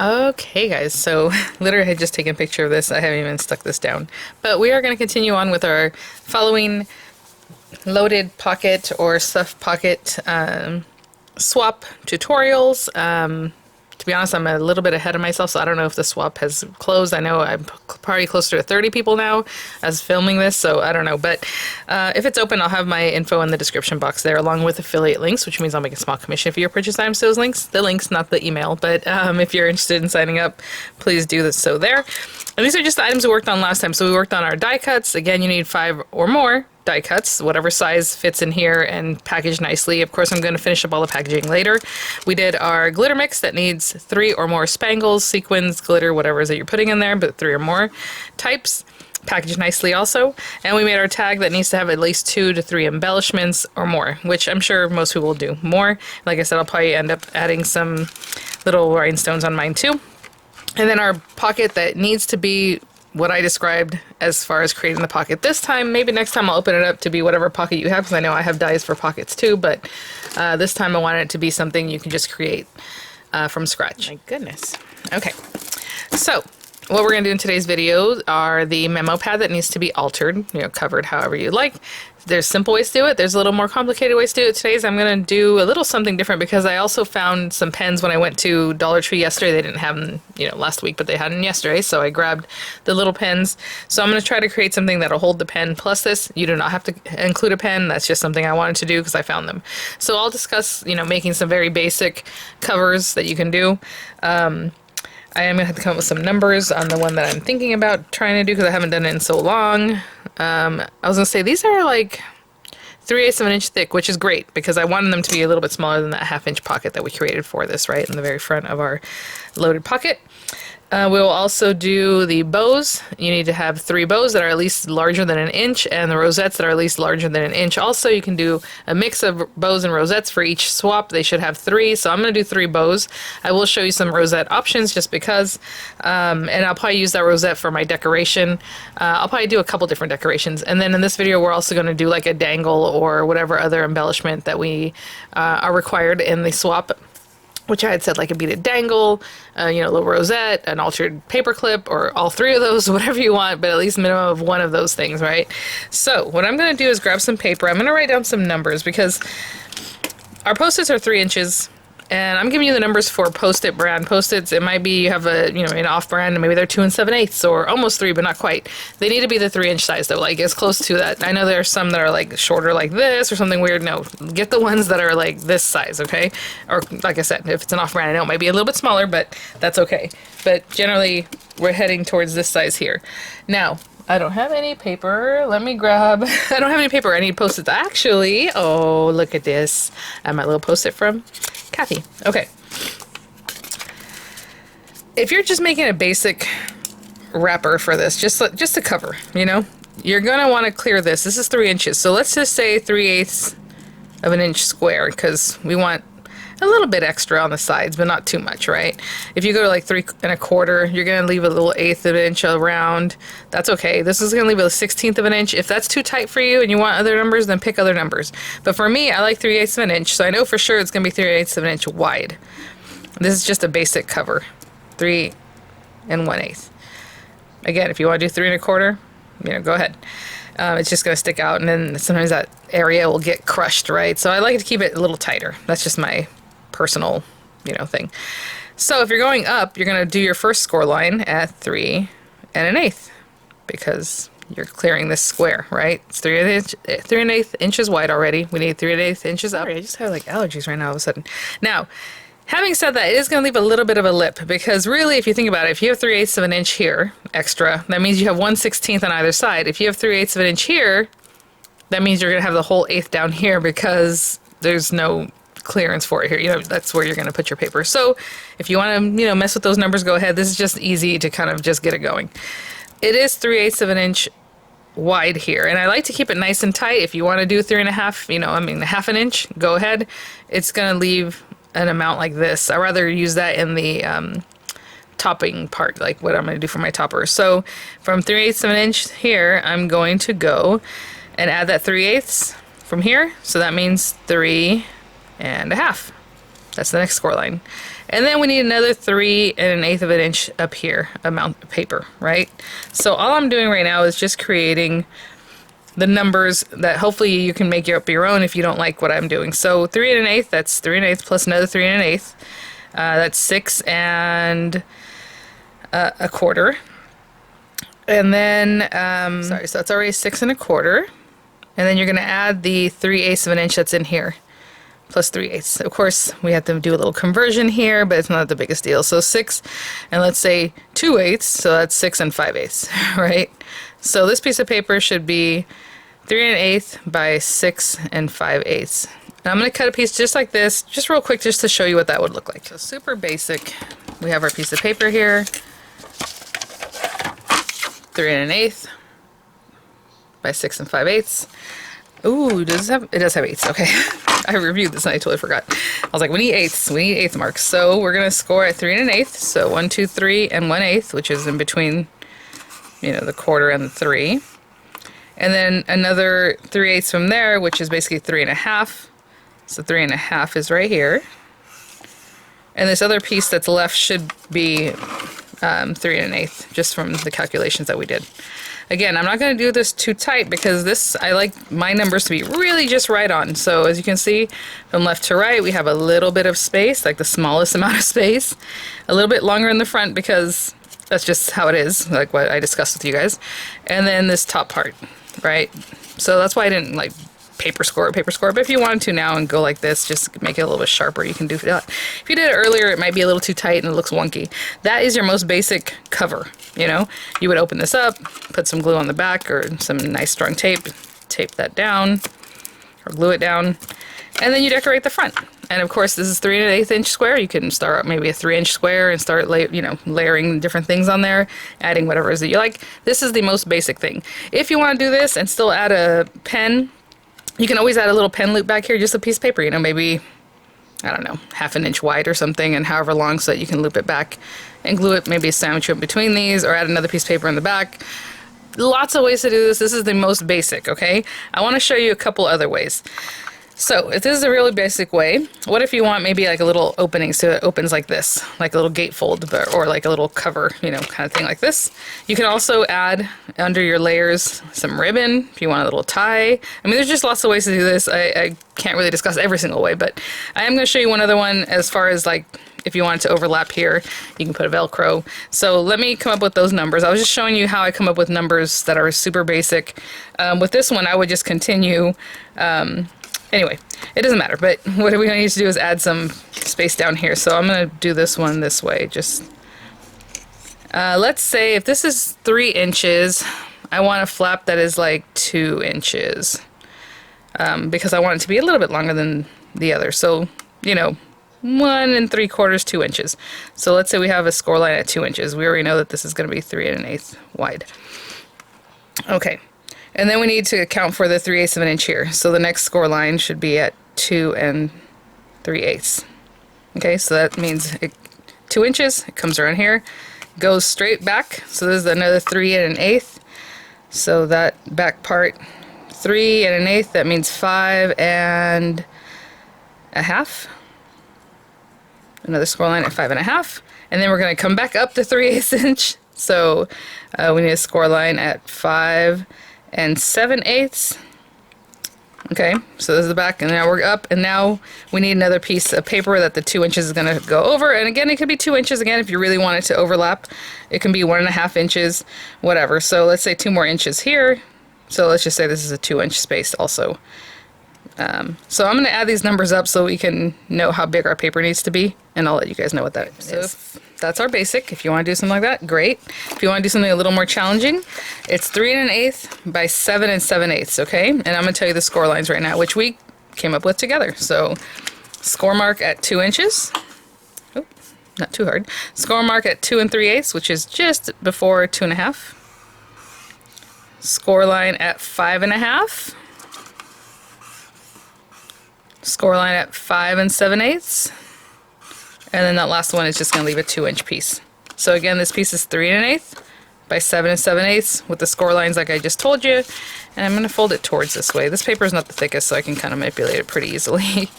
Okay guys, so literally I had just taken a picture of this. I haven't even stuck this down. But we are going to continue on with our following loaded pocket or stuffed pocket swap tutorials. To be honest, I'm a little bit ahead of myself, so I don't know if the swap has closed. I know I'm probably closer to 30 people now as filming this, so I don't know. But if it's open, I'll have my info in the description box there, along with affiliate links, which means I'll make a small commission if you purchase items to those links. The links, not the email, but if you're interested in signing up, please do this so there. And these are just the items we worked on last time. So we worked on our die cuts. Again, you need 5 or more die cuts, whatever size fits in here and packaged nicely. Of course, I'm going to finish up all the packaging later. We did our glitter mix that needs 3 or more spangles, sequins, glitter, whatever it is that you're putting in there, but 3 or more types, packaged nicely also. And we made our tag that needs to have at least 2 to 3 embellishments or more, which I'm sure most people will do more. Like I said, I'll probably end up adding some little rhinestones on mine too. And then our pocket that needs to be what I described as far as creating the pocket this time. Maybe next time I'll open it up to be whatever pocket you have, because I know I have dies for pockets too, but this time I wanted it to be something you can just create from scratch. My goodness. Okay, so what we're going to do in today's video are the memo pad that needs to be altered, covered however you like. There's simple ways to do it. There's a little more complicated ways to do it. Today's I'm going to do a little something different because I also found some pens when I went to Dollar Tree yesterday. They didn't have them, last week, but they had them yesterday. So I grabbed the little pens. So I'm going to try to create something that'll hold the pen plus this. You do not have to include a pen. That's just something I wanted to do because I found them. So I'll discuss, making some very basic covers that you can do. I am going to have to come up with some numbers on the one that I'm thinking about trying to do because I haven't done it in so long. I was going to say these are like 3/8 of an inch thick, which is great because I wanted them to be a little bit smaller than that 1/2 inch pocket that we created for this, right, in the very front of our loaded pocket. We will also do the bows. You need to have 3 bows that are at least larger than 1 inch, and the rosettes that are at least larger than 1 inch. Also, you can do a mix of bows and rosettes for each swap. They should have 3, so I'm going to do 3 bows. I will show you some rosette options just because, and I'll probably use that rosette for my decoration. I'll probably do a couple different decorations, and then in this video we're also going to do like a dangle or whatever other embellishment that we are required in the swap, which I had said like a beaded dangle, a little rosette, an altered paper clip, or all 3 of those, whatever you want, but at least minimum of 1 of those things, right? So what I'm going to do is grab some paper. I'm going to write down some numbers because our Post-its are 3 inches. And I'm giving you the numbers for Post-it brand Post-its. It might be you have a, an off-brand, and maybe they're 2 7/8 or almost 3, but not quite. They need to be the 3-inch size though, like as close to that. I know there are some that are like shorter like this or something weird. No, get the ones that are like this size, okay? Or like I said, if it's an off-brand, I know it might be a little bit smaller, but that's okay. But generally, we're heading towards this size here. Now, I don't have any paper. Let me grab, I don't have any paper. I need Post-its. Actually, oh, look at this. I have my little Post-it from Kathy. Okay. If you're just making a basic wrapper for this, just a cover, you're going to want to clear this. This is 3 inches. So let's just say 3/8 of an inch square because we want a little bit extra on the sides, but not too much, right? If you go to like 3 1/4, you're going to leave a little 1/8 of an inch around. That's okay. This is going to leave a 1/16 of an inch. If that's too tight for you and you want other numbers, then pick other numbers. But for me, I like 3/8 of an inch, so I know for sure it's going to be 3/8 of an inch wide. This is just a basic cover. 3 1/8. Again, if you want to do 3 1/4, go ahead. It's just going to stick out, and then sometimes that area will get crushed, right? So I like to keep it a little tighter. That's just my personal, thing. So if you're going up, you're going to do your first score line at 3 1/8 because you're clearing this square, right? It's 3 1/8 inches wide already. We need 3 1/8 inches up. Sorry, I just have like allergies right now all of a sudden. Now, having said that, it is going to leave a little bit of a lip because really, if you think about it, if you have 3/8 of an inch here extra, that means you have 1/16 on either side. If you have 3/8 of an inch here, that means you're going to have the whole 1/8 down here because there's no clearance for it here. That's where you're going to put your paper. So if you want to, mess with those numbers, go ahead. This is just easy to kind of just get it going. It is 3/8 of an inch wide here, and I like to keep it nice and tight. If you want to do 3 1/2, 1/2 an inch, go ahead. It's going to leave an amount like this. I'd rather use that in the topping part, like what I'm going to do for my topper. So from 3/8 of an inch here, I'm going to go and add that 3/8 from here. So that means 3 1/2. That's the next score line. And then we need another 3 1/8 of an inch up here amount of paper, right? So all I'm doing right now is just creating the numbers that hopefully you can make up your own if you don't like what I'm doing. So 3 1/8, that's 3 1/8 plus another 3 1/8. That's 6 1/4. And then, sorry, so it's already 6 1/4. And then you're going to add the 3/8 of an inch that's in here, plus 3/8. Of course, we have to do a little conversion here, but it's not the biggest deal. So 6, and let's say 2/8, so that's 6 5/8, right? So this piece of paper should be 3 1/8 by 6 5/8. And I'm going to cut a piece just like this, just real quick, just to show you what that would look like. So super basic. We have our piece of paper here, 3 1/8 by 6 5/8. Ooh, does it have? It does have eighths. Okay, I reviewed this and I totally forgot. I was like, we need eighths. We need eighth marks. So we're gonna score at 3 1/8. So 1, 2, 3, and 1/8, which is in between, you know, the quarter and the 3. And then another 3/8 from there, which is basically 3 1/2. So 3 1/2 is right here. And this other piece that's left should be 3 1/8, just from the calculations that we did. Again, I'm not going to do this too tight because this, I like my numbers to be really just right on. So as you can see, from left to right, we have a little bit of space, like the smallest amount of space. A little bit longer in the front because that's just how it is, like what I discussed with you guys. And then this top part, right? So that's why I didn't like paper score, but if you wanted to now and go like this, just make it a little bit sharper, you can do that. If you did it earlier, it might be a little too tight and it looks wonky. That is your most basic cover, you know? You would open this up, put some glue on the back or some nice strong tape, tape that down, or glue it down, and then you decorate the front. And of course, this is 3 1/8 inch square. You can start out maybe a 3-inch square and start, layering different things on there, adding whatever it is that you like. This is the most basic thing. If you want to do this and still add a pen, you can always add a little pen loop back here, just a piece of paper, you know, maybe, I don't know, 1/2 inch wide or something, and however long, so that you can loop it back and glue it, maybe sandwich it in between these, or add another piece of paper in the back. Lots of ways to do this. This is the most basic, okay? I want to show you a couple other ways. So if this is a really basic way, what if you want maybe like a little opening so it opens like this, like a little gatefold, or like a little cover, you know, kind of thing like this. You can also add under your layers some ribbon if you want a little tie. I mean, there's just lots of ways to do this. I can't really discuss every single way, but I am going to show you one other one as far as like if you want it to overlap here, you can put a Velcro. So let me come up with those numbers. I was just showing you how I come up with numbers that are super basic. With this one, I would just continue. Anyway, it doesn't matter, but what we need to do is add some space down here. So I'm going to do this one this way. Just let's say if this is 3 inches, I want a flap that is like 2 inches because I want it to be a little bit longer than the other. So, you know, 1 3/4, 2 inches. So let's say we have a score line at 2 inches. We already know that this is going to be 3 1/8 wide. Okay. And then we need to account for the 3/8 of an inch here. So the next score line should be at 2 3/8. Okay, so that means 2 inches, it comes around here, goes straight back. So this is another 3 1/8. So that back part, 3 1/8, that means 5 1/2. Another score line at 5 1/2. And then we're going to come back up to 3/8 inch. So we need a score line at 5 7/8. Okay, so this is the back, and now we're up, and now we need another piece of paper that the 2 inches is going to go over. And again, it could be 2 inches again if you really want it to overlap. It can be 1 1/2 inches, whatever. So let's say 2 more inches here. So let's just say this is a 2-inch space also. So I'm going to add these numbers up so we can know how big our paper needs to be, and I'll let you guys know what that is. So that's our basic. If you want to do something like that, great. If you want to do something a little more challenging, it's 3 1/8 by 7 7/8, okay? And I'm going to tell you the score lines right now, which we came up with together. So score mark at 2 inches. Oh, not too hard. Score mark at 2 3/8, which is just before 2 1/2. Score line at 5 1/2. Score line at 5 7/8. And then that last one is just going to leave a 2-inch piece. So again, this piece is 3 1/8 by 7 7/8 with the score lines like I just told you. And I'm going to fold it towards this way. This paper is not the thickest, so I can kind of manipulate it pretty easily.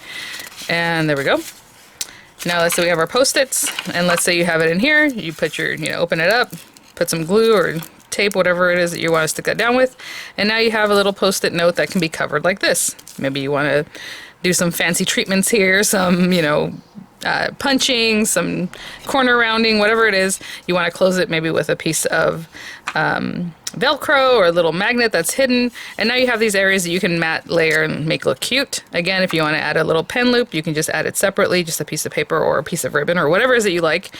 And there we go. Now let's say we have our Post-its, and let's say you have it in here. You put your, open it up, put some glue or tape, whatever it is that you want to stick that down with, and now you have a little Post-it note that can be covered like this. Maybe you want to do some fancy treatments here, some, punching, some corner rounding, whatever it is. You want to close it maybe with a piece of Velcro or a little magnet that's hidden, and now you have these areas that you can matte layer and make look cute. Again, if you want to add a little pen loop, you can just add it separately, just a piece of paper or a piece of ribbon or whatever it is that you like,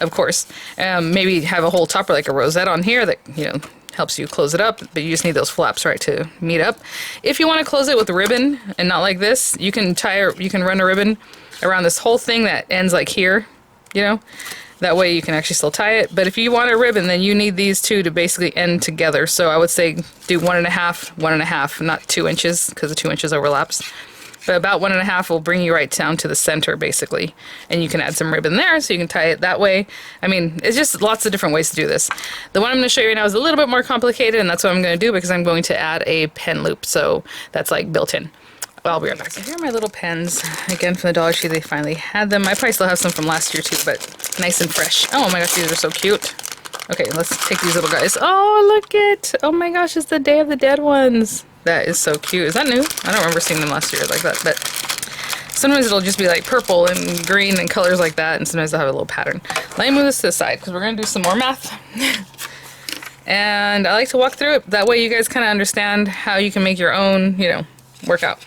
of course. Maybe have a whole topper like a rosette on here that, helps you close it up, but you just need those flaps, right, to meet up. If you want to close it with a ribbon and not like this, you can run a ribbon around this whole thing that ends like here, That way you can actually still tie it. But if you want a ribbon, then you need these two to basically end together. So I would say do 1.5, 1.5, not 2 inches, because the 2 inches overlaps. But about 1.5 will bring you right down to the center, basically. And you can add some ribbon there, so you can tie it that way. I mean, it's just lots of different ways to do this. The one I'm going to show you right now is a little bit more complicated, and that's what I'm going to do because I'm going to add a pen loop. So that's like built in. I'll be right back. So here are my little pens. Again, from the Dollar Tree, they finally had them. I probably still have some from last year too, but nice and fresh. Oh my gosh, these are so cute. Okay, let's take these little guys. Oh, look it! Oh my gosh, it's the Day of the Dead ones. That is so cute. Is that new? I don't remember seeing them last year like that, but sometimes it'll just be like purple and green and colors like that, and sometimes they'll have a little pattern. Let me move this to the side because we're going to do some more math. And I like to walk through it. That way you guys kind of understand how you can make your own, workout.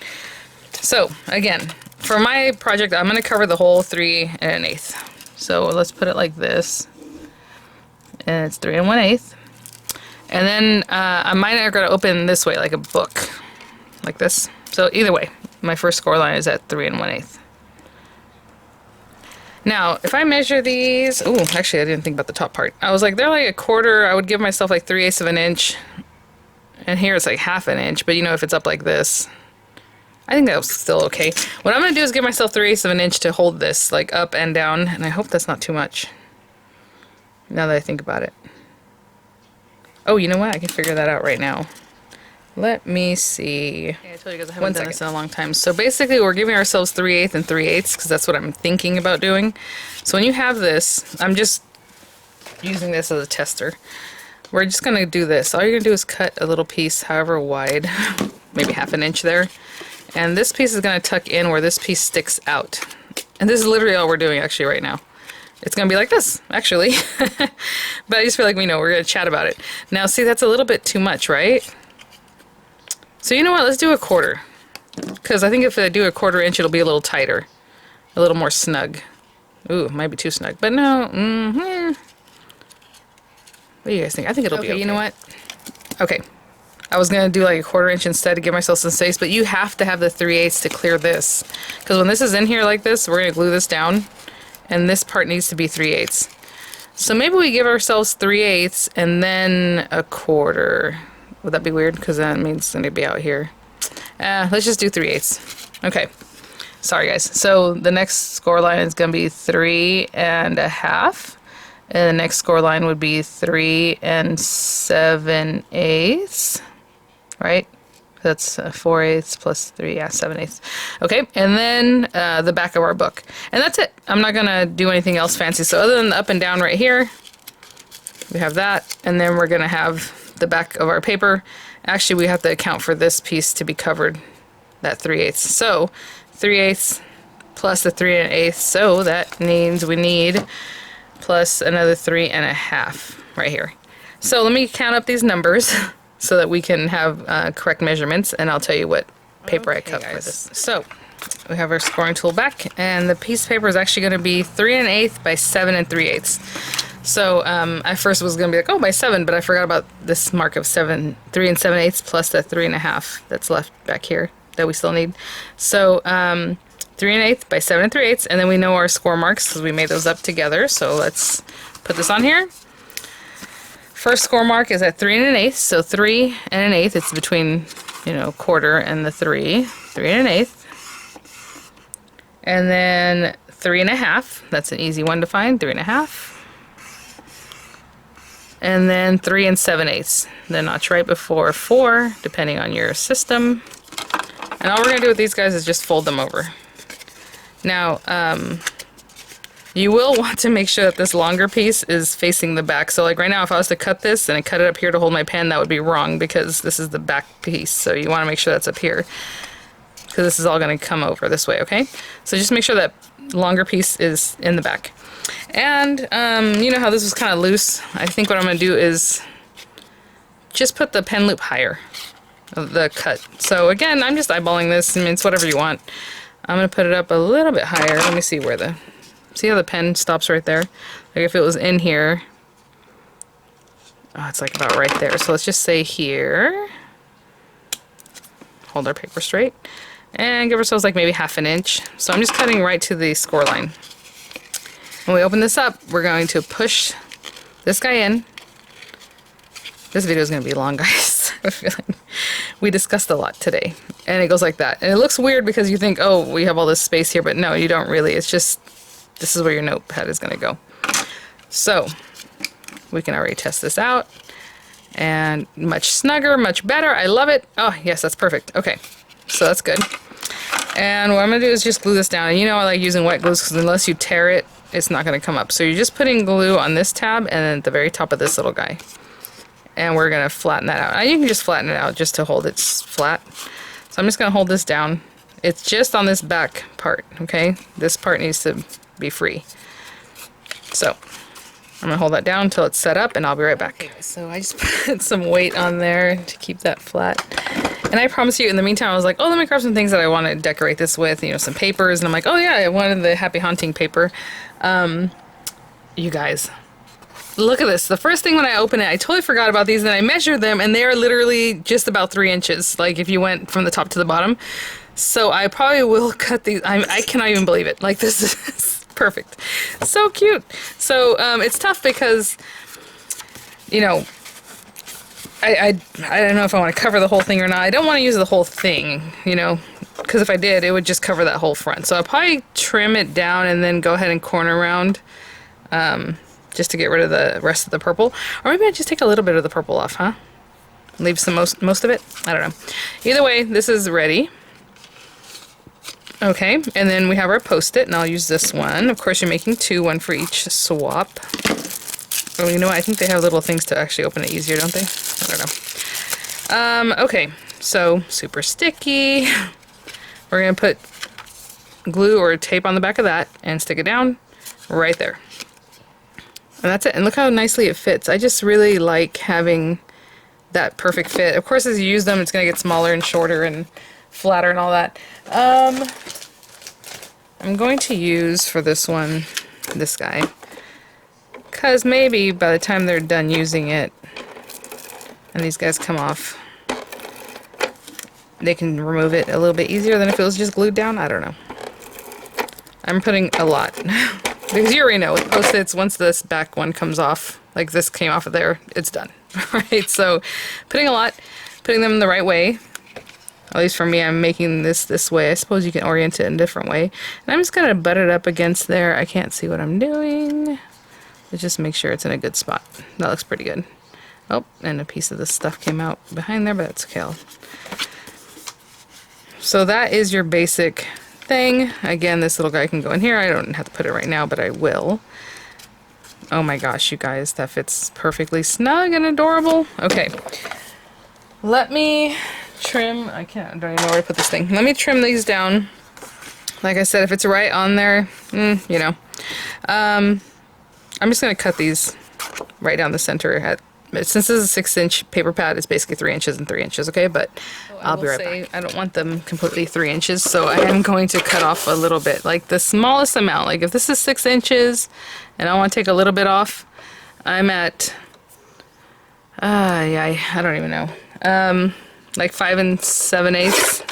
So, again, for my project, I'm going to cover the whole 3 1/8. So let's put it like this. And it's 3 1/8. And then I might are going to open this way, like a book. Like this. So either way, my first score line is at 3 1/8. Now, if I measure these... Oh, actually, I didn't think about the top part. I was like, they're like a quarter. I would give myself like 3/8 of an inch. And here it's like 1/2 inch. But if it's up like this... I think that was still okay. What I'm going to do is give myself 3/8 of an inch to hold this, like up and down, and I hope that's not too much. Now that I think about it. Oh, you know what? I can figure that out right now. Let me see. Okay, I told you guys I haven't done this in a long time. So basically we're giving ourselves 3/8 and 3/8 because that's what I'm thinking about doing. So when you have this, I'm just using this as a tester. We're just going to do this. All you're going to do is cut a little piece however wide, maybe 1/2 inch there. And this piece is going to tuck in where this piece sticks out. And this is literally all we're doing actually right now. It's going to be like this, actually. But I just feel like we're going to chat about it. Now, see, that's a little bit too much, right? So you know what? Let's do a 1/4. Because I think if I do a 1/4 inch, it'll be a little tighter. A little more snug. Ooh, it might be too snug. But no. What do you guys think? I think it'll be okay. You know what? Okay. I was going to do like a 1/4 inch instead to give myself some space, but you have to have the 3/8 to clear this. Because when this is in here like this, we're going to glue this down, and this part needs to be 3/8. So maybe we give ourselves 3/8 and then a 1/4. Would that be weird? Because that means it's going to be out here. Let's just do 3/8. Okay. Sorry, guys. So the next score line is going to be 3 1/2. And the next score line would be 3 7/8. Right? That's 4/8 plus 3, 7/8. Okay, and then the back of our book. And that's it. I'm not going to do anything else fancy. So other than the up and down right here, we have that. And then we're going to have the back of our paper. Actually, we have to account for this piece to be covered, that 3/8. So 3/8 plus the 3 1/8. So that means we need plus another 3 1/2 right here. So let me count up these numbers so that we can have correct measurements, and I'll tell you what paper I cut for this. So we have our scoring tool back, and the piece of paper is actually going to be 3 1/8 by 7 3/8. So I first was going to be like, oh, by 7, but I forgot about this mark of 3 7/8 plus the 3 1/2 that's left back here that we still need. So 3 1/8 by 7 3/8, and then we know our score marks because we made those up together. So let's put this on here. First score mark is at 3 1/8, so 3 1/8. It's between 1/4 and the 3 1/8, and then 3 1/2. That's an easy one to find. 3 1/2. And then 3 7/8, the notch right before 4, depending on your system. And all we're going to do with these guys is just fold them over. Now, You will want to make sure that this longer piece is facing the back. So like right now, if I was to cut this and I cut it up here to hold my pen, that would be wrong because this is the back piece. So you want to make sure that's up here because this is all going to come over this way, okay? So just make sure that longer piece is in the back. And you know how this was kind of loose? I think what I'm going to do is just put the pen loop higher, the cut. So again, I'm just eyeballing this. I mean, it's whatever you want. I'm going to put it up a little bit higher. Let me see where the... See how the pen stops right there? Like if it was in here... Oh, it's like about right there. So let's just say here. Hold our paper straight. And give ourselves like maybe 1/2 inch. So I'm just cutting right to the score line. When we open this up, we're going to push this guy in. This video is going to be long, guys. I feel like we discussed a lot today. And it goes like that. And it looks weird because you think, oh, we have all this space here. But no, you don't really. It's just, this is where your notepad is going to go. So, we can already test this out. And much snugger, much better. I love it. Oh, yes, that's perfect. Okay, so that's good. And what I'm going to do is just glue this down. And you know I like using wet glues because unless you tear it, it's not going to come up. So you're just putting glue on this tab and then at the very top of this little guy. And we're going to flatten that out. You can just flatten it out just to hold it flat. So I'm just going to hold this down. It's just on this back part, okay? This part needs to be free. So I'm going to hold that down until it's set up and I'll be right back. Okay, so I just put some weight on there to keep that flat. And I promise you, in the meantime, I was like, oh, let me grab some things that I want to decorate this with, you know, some papers. And I'm like, oh yeah, I wanted the Happy Haunting paper. You guys, look at this. The first thing when I open it, I totally forgot about these and I measured them and they are literally just about 3 inches. Like if you went from the top to the bottom. So I probably will cut these. I cannot even believe it. Like this is perfect. So cute. So it's tough because, you know, I don't know if I want to cover the whole thing or not. I don't want to use the whole thing, you know, because if I did, it would just cover that whole front. So I'll probably trim it down and then go ahead and corner around just to get rid of the rest of the purple. Or maybe I just take a little bit of the purple off, huh? Leave some most of it? I don't know. Either way, this is ready. Okay, and then we have our Post-it, and I'll use this one. Of course, you're making 2, 1 for each swap. Oh, you know what? I think they have little things to actually open it easier, don't they? I don't know. Okay, so super sticky. We're going to put glue or tape on the back of that and stick it down right there. And that's it. And look how nicely it fits. I just really like having that perfect fit. Of course, as you use them, it's going to get smaller and shorter and flatter and all that. I'm going to use for this one, this guy. Because maybe by the time they're done using it, and these guys come off, they can remove it a little bit easier than if it was just glued down. I don't know. I'm putting a lot. Because you already know, with Post-its, once this back one comes off, like this came off of there, it's done. Right? So, putting a lot, putting them the right way. At least for me, I'm making this way. I suppose you can orient it in a different way. And I'm just going to butt it up against there. I can't see what I'm doing. Let's just make sure it's in a good spot. That looks pretty good. Oh, and a piece of this stuff came out behind there, but that's okay. So that is your basic thing. Again, this little guy can go in here. I don't have to put it right now, but I will. Oh my gosh, you guys, that fits perfectly snug and adorable. Okay, let me trim. I don't even know where to put this thing. Let me trim these down. Like I said, if it's right on there, you know. I'm just going to cut these right down the center. Since this is a 6-inch paper pad, it's basically 3 inches and 3 inches, okay? But I'll be right back. I don't want them completely 3 inches, so I am going to cut off a little bit, like the smallest amount. Like if this is 6 inches and I want to take a little bit off, I'm at, yeah, I don't even know. Like 5 7/8.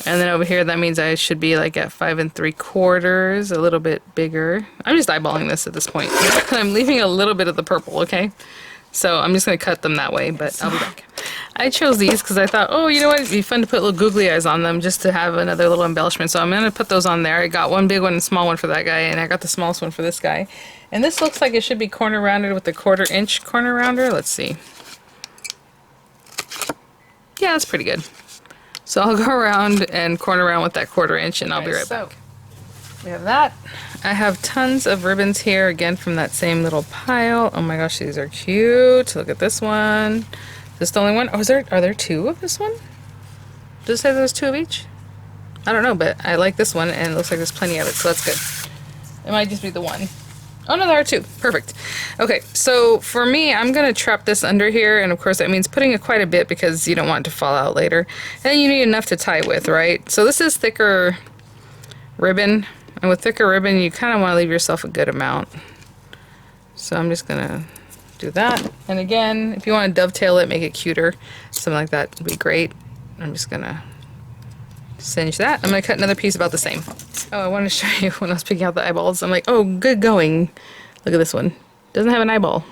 And then over here, that means I should be like at 5 3/4, a little bit bigger. I'm just eyeballing this at this point. I'm leaving a little bit of the purple, okay? So I'm just going to cut them that way, but I'll be back. I chose these because I thought, oh, you know what? It'd be fun to put little googly eyes on them just to have another little embellishment. So I'm going to put those on there. I got one big one and small one for that guy, and I got the smallest one for this guy. And this looks like it should be corner rounded with the 1/4 inch corner rounder. Let's see. Yeah, that's pretty good. So I'll go around and corner around with that 1/4 inch and I'll be right back. We have that. I have tons of ribbons here, again from that same little pile. Oh my gosh, these are cute. Look at this one. Is this the only one? Oh, are there two of this one? Does it say there's two of each? I don't know, but I like this one and it looks like there's plenty of it, so that's good. It might just be the one. Oh no, there are two. Perfect. Okay, so for me, I'm gonna trap this under here, and of course that means putting it quite a bit because you don't want it to fall out later. And then you need enough to tie with, right? So this is thicker ribbon, and with thicker ribbon, you kind of want to leave yourself a good amount. So I'm just gonna do that. And again, if you want to dovetail it, make it cuter, something like that would be great. I'm just gonna singe that. I'm gonna cut another piece about the same. Oh, I wanted to show you when I was picking out the eyeballs. I'm like, oh, good going. Look at this one. Doesn't have an eyeball.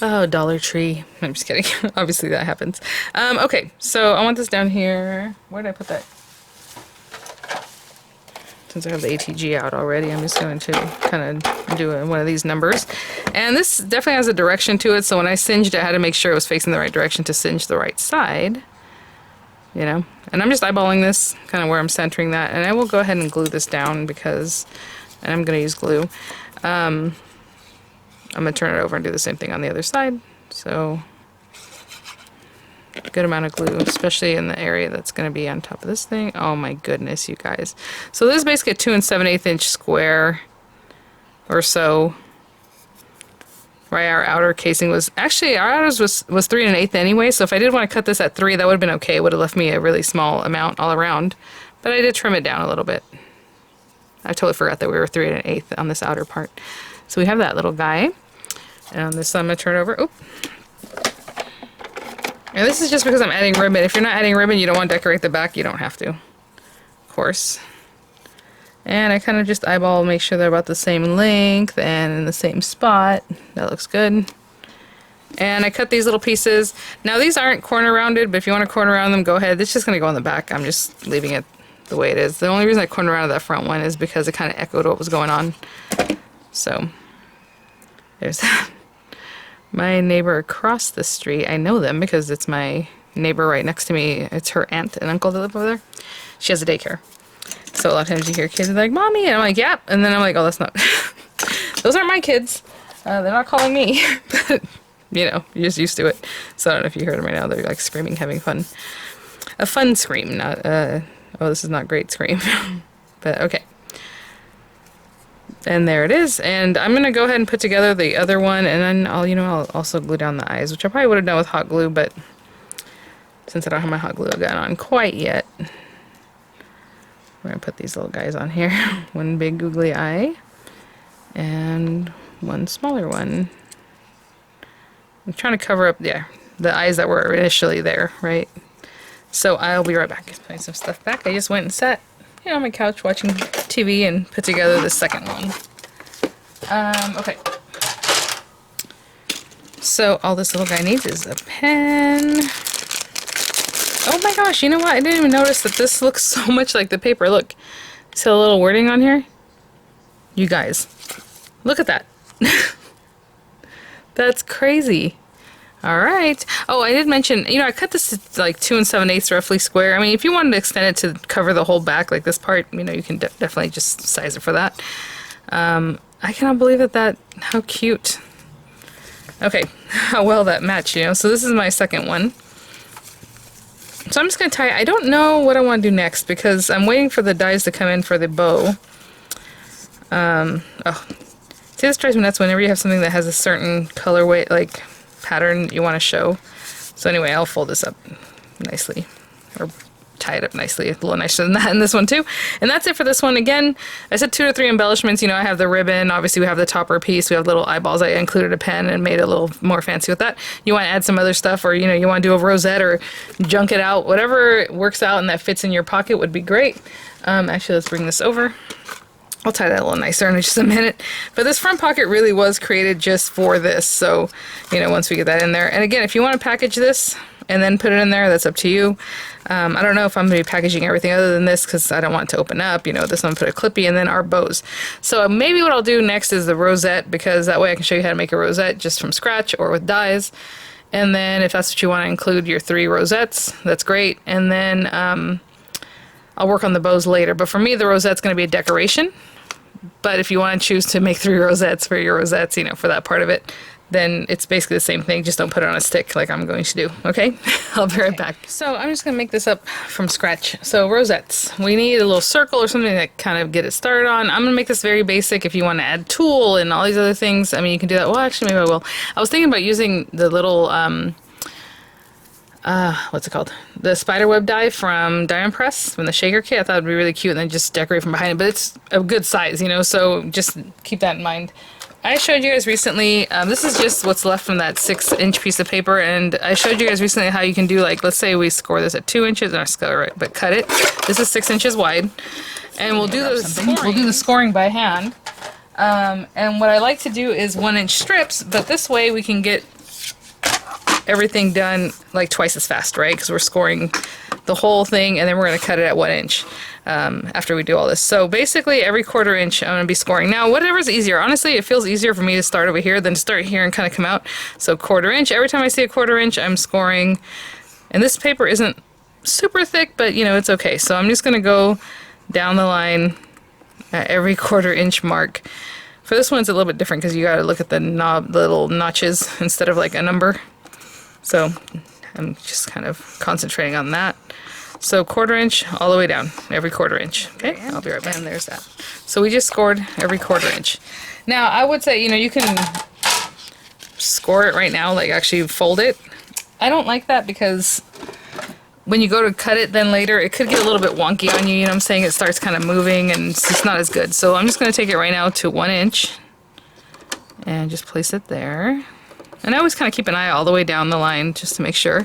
Oh, Dollar Tree. I'm just kidding. Obviously that happens. Okay, so I want this down here. Where did I put that? Since I have the ATG out already, I'm just going to kind of do one of these numbers. And this definitely has a direction to it, so when I singed it, I had to make sure it was facing the right direction to singe the right side. You know, and I'm just eyeballing this, kind of where I'm centering that, and I will go ahead and glue this down because, and I'm going to use glue. I'm going to turn it over and do the same thing on the other side. So, a good amount of glue, especially in the area that's going to be on top of this thing. Oh my goodness, you guys. So this is basically a 2 7/8 inch square or so. Right, our outer casing was, actually our outers was 3 1/8 anyway, so if I did want to cut this at 3, that would have been okay. It would have left me a really small amount all around, but I did trim it down a little bit. I totally forgot that we were 3 1/8 on this outer part. So we have that little guy, and on this I'm going to turn it over. Oop. And this is just because I'm adding ribbon. If you're not adding ribbon, you don't want to decorate the back, you don't have to, of course. And I kind of just eyeball, make sure they're about the same length and in the same spot. That looks good. And I cut these little pieces. Now these aren't corner rounded, but if you want to corner round them, go ahead. It's just going to go on the back. I'm just leaving it the way it is. The only reason I corner rounded that front one is because it kind of echoed what was going on. So, there's that. My neighbor across the street, I know them because it's my neighbor right next to me. It's her aunt and uncle that live over there. She has a daycare. So a lot of times you hear kids like, Mommy, and I'm like, yep. And then I'm like, oh, that's not, those aren't my kids. They're not calling me. But, you know, you're just used to it. So I don't know if you heard them right now. They're like screaming, having fun. A fun scream, not, oh, this is not great scream. But okay. And there it is. And I'm going to go ahead and put together the other one. And then I'll also glue down the eyes, which I probably would have done with hot glue. But since I don't have my hot glue gun on quite yet, we're going to put these little guys on here. One big googly eye and one smaller one. I'm trying to cover up, yeah, the eyes that were initially there, right? So I'll be right back. Putting some stuff back. I just went and sat, on my couch watching TV and put together the second one. Okay. So all this little guy needs is a pen. Oh my gosh, you know what? I didn't even notice that this looks so much like the paper. Look, see a little wording on here? You guys, look at that. That's crazy. All right. Oh, I did mention, I cut this to like 2 7/8 roughly square. I mean, if you wanted to extend it to cover the whole back, like this part, you can definitely just size it for that. I cannot believe how cute. Okay, how well that matched, So this is my second one. So I'm just going to tie it. I don't know what I want to do next because I'm waiting for the dies to come in for the bow. See, this drives me nuts whenever you have something that has a certain colorway, like pattern you want to show. So anyway, I'll fold this up nicely, or tie it up nicely, a little nicer than that in this one too. And that's it for this one. Again, I said 2 to 3 embellishments. I have the ribbon, obviously we have the topper piece, we have little eyeballs. I included a pen and made it a little more fancy with that. You want to add some other stuff, or you want to do a rosette or junk it out, whatever works out and that fits in your pocket would be great. Actually, let's bring this over. I'll tie that a little nicer in just a minute. But this front pocket really was created just for this. So, once we get that in there. And again, if you want to package this and then put it in there, that's up to you. I don't know if I'm going to be packaging everything other than this because I don't want it to open up. This one put a clippy and then our bows. So maybe what I'll do next is the rosette, because that way I can show you how to make a rosette just from scratch or with dies. And then if that's what you want to include your 3 rosettes, that's great. And then I'll work on the bows later. But for me, the rosette's going to be a decoration. But if you want to choose to make 3 rosettes for your rosettes, you know, for that part of it, then it's basically the same thing. Just don't put it on a stick like I'm going to do, okay? I'll be right back. So I'm just going to make this up from scratch. So rosettes. We need a little circle or something to kind of get it started on. I'm going to make this very basic. If you want to add tulle and all these other things, I mean, you can do that. Well, actually, maybe I will. I was thinking about using the little, what's it called? The spiderweb die from Diamond Press from the shaker kit. I thought it'd be really cute and then just decorate from behind it. But it's a good size, you know, so just keep that in mind. I showed you guys recently, this is just what's left from that 6-inch piece of paper, and I showed you guys recently how you can do, like, let's say we score this at 2 inches, not score it, but cut it. This is 6 inches wide, and we'll do the scoring by hand. And what I like to do is 1-inch strips, but this way we can get everything done like twice as fast, right? Because we're scoring the whole thing, and then we're going to cut it at 1 inch. After we do all this. So basically every 1/4 inch I'm going to be scoring. Now whatever's easier. Honestly, it feels easier for me to start over here than to start here and kind of come out. So 1/4 inch. Every time I see a 1/4 inch, I'm scoring. And this paper isn't super thick, but you know, it's okay. So I'm just going to go down the line at every 1/4 inch mark. For this one, it's a little bit different because you got to look at the little notches instead of like a number. So I'm just kind of concentrating on that. So 1/4 inch all the way down, every 1/4 inch. Okay, I'll be right back. And there's that. So we just scored every 1/4 inch. Now I would say, you know, you can score it right now, like actually fold it. I don't like that because when you go to cut it then later, it could get a little bit wonky on you, you know what I'm saying? It starts kind of moving and it's just not as good. So I'm just going to take it right now to 1 inch and just place it there. And I always kind of keep an eye all the way down the line just to make sure.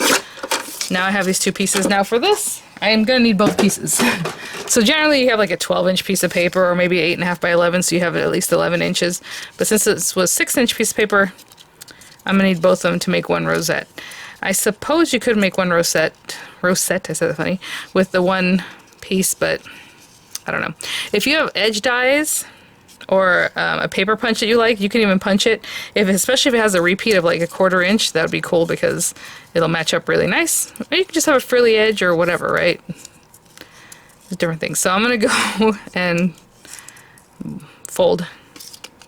Now I have these 2 pieces. Now for this, I am going to need both pieces. So generally you have like a 12-inch piece of paper or maybe 8.5 by 11, so you have at least 11 inches. But since this was 6-inch piece of paper, I'm going to need both of them to make 1 rosette. I suppose you could make 1 rosette, I said that funny, with the 1 piece, but I don't know. If you have edge dies or a paper punch that you like, you can even punch it. Especially if it has a repeat of like a 1/4 inch, that would be cool because it'll match up really nice. Or you can just have a frilly edge or whatever, right? There's different things. So I'm gonna go and fold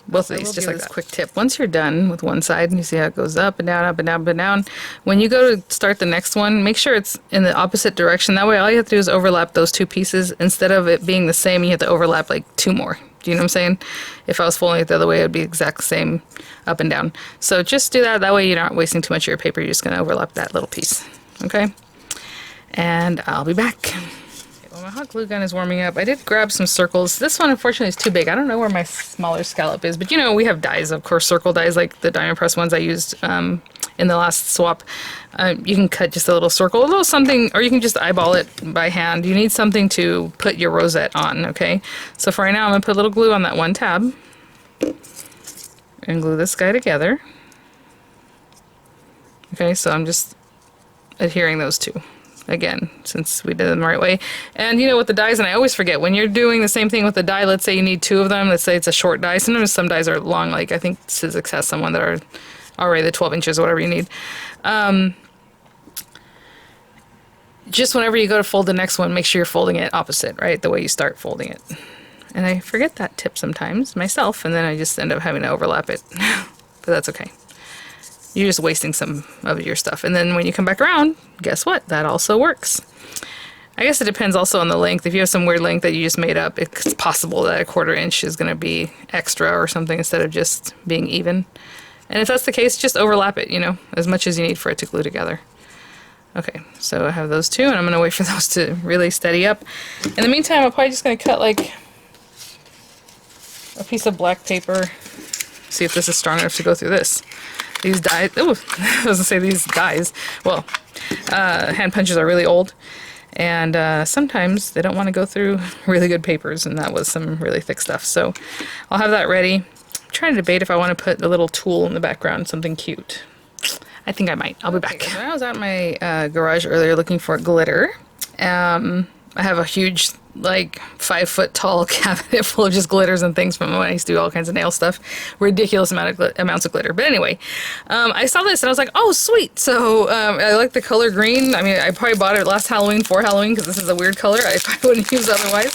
both of these just like that. Quick tip. Once you're done with one side and you see how it goes up and down, up and down, up and down, when you go to start the next one, make sure it's in the opposite direction. That way all you have to do is overlap those 2 pieces. Instead of it being the same, you have to overlap like 2 more. Do you know what I'm saying? If I was folding it the other way, it would be exact same up and down. So just do that. That way you're not wasting too much of your paper. You're just going to overlap that little piece. Okay? And I'll be back. Well, my hot glue gun is warming up. I did grab some circles. This one, unfortunately, is too big. I don't know where my smaller scallop is. But, you know, we have dies, of course, circle dies like the Diamond Press ones I used in the last swap. You can cut just a little circle, a little something, or you can just eyeball it by hand. You need something to put your rosette on, okay? So for right now, I'm going to put a little glue on that 1 tab and glue this guy together. Okay, so I'm just adhering those 2. Again, since we did them the right way. And you know, with the dies, and I always forget, when you're doing the same thing with the die, let's say you need 2 of them, let's say it's a short die. Sometimes some dies are long, like I think Sizzix has some one that are already the 12 inches or whatever you need. Just whenever you go to fold the next one, make sure you're folding it opposite, right? The way you start folding it. And I forget that tip sometimes myself, and then I just end up having to overlap it. But that's okay. You're just wasting some of your stuff. And then when you come back around, guess what? That also works. I guess it depends also on the length. If you have some weird length that you just made up, it's possible that a 1/4 inch is going to be extra or something instead of just being even. And if that's the case, just overlap it, you know, as much as you need for it to glue together. Okay, so I have those 2, and I'm going to wait for those to really steady up. In the meantime, I'm probably just going to cut like a piece of black paper. See if this is strong enough to go through this. These dies, oh, I was going to say these dies. Well, hand punches are really old, and sometimes they don't want to go through really good papers, and that was some really thick stuff. So I'll have that ready. I'm trying to debate if I want to put a little tulle in the background, something cute. I think I might. I'll be back. When I was at my garage earlier looking for glitter, I have a huge, like, 5-foot tall cabinet full of just glitters and things from when I used to do all kinds of nail stuff. Ridiculous amounts of glitter. But anyway, I saw this and I was like, oh, sweet. So I like the color green. I mean, I probably bought it last Halloween for Halloween because this is a weird color I probably wouldn't use otherwise.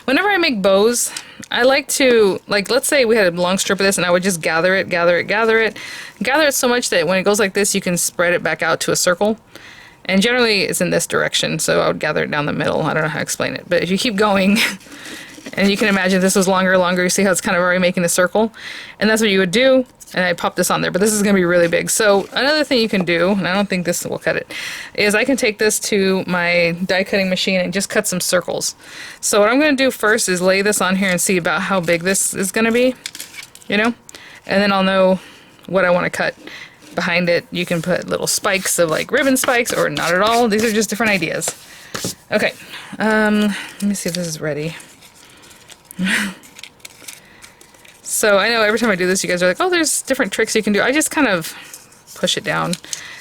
Whenever I make bows, I like to, like, let's say we had a long strip of this and I would just gather it so much that when it goes like this, you can spread it back out to a circle. And generally it's in this direction, so I would gather it down the middle. I don't know how to explain it, but if you keep going, and you can imagine this was longer, you see how it's kind of already making a circle? And that's what you would do, and I pop this on there, but this is going to be really big. So another thing you can do, and I don't think this will cut it, is I can take this to my die cutting machine and just cut some circles. So what I'm going to do first is lay this on here and see about how big this is going to be, you know? And then I'll know what I want to cut. Behind it, you can put little spikes of like ribbon spikes or not at all. These are just different ideas. Okay, let me see if this is ready. So I know every time I do this, you guys are like, oh, there's different tricks you can do. I just kind of push it down.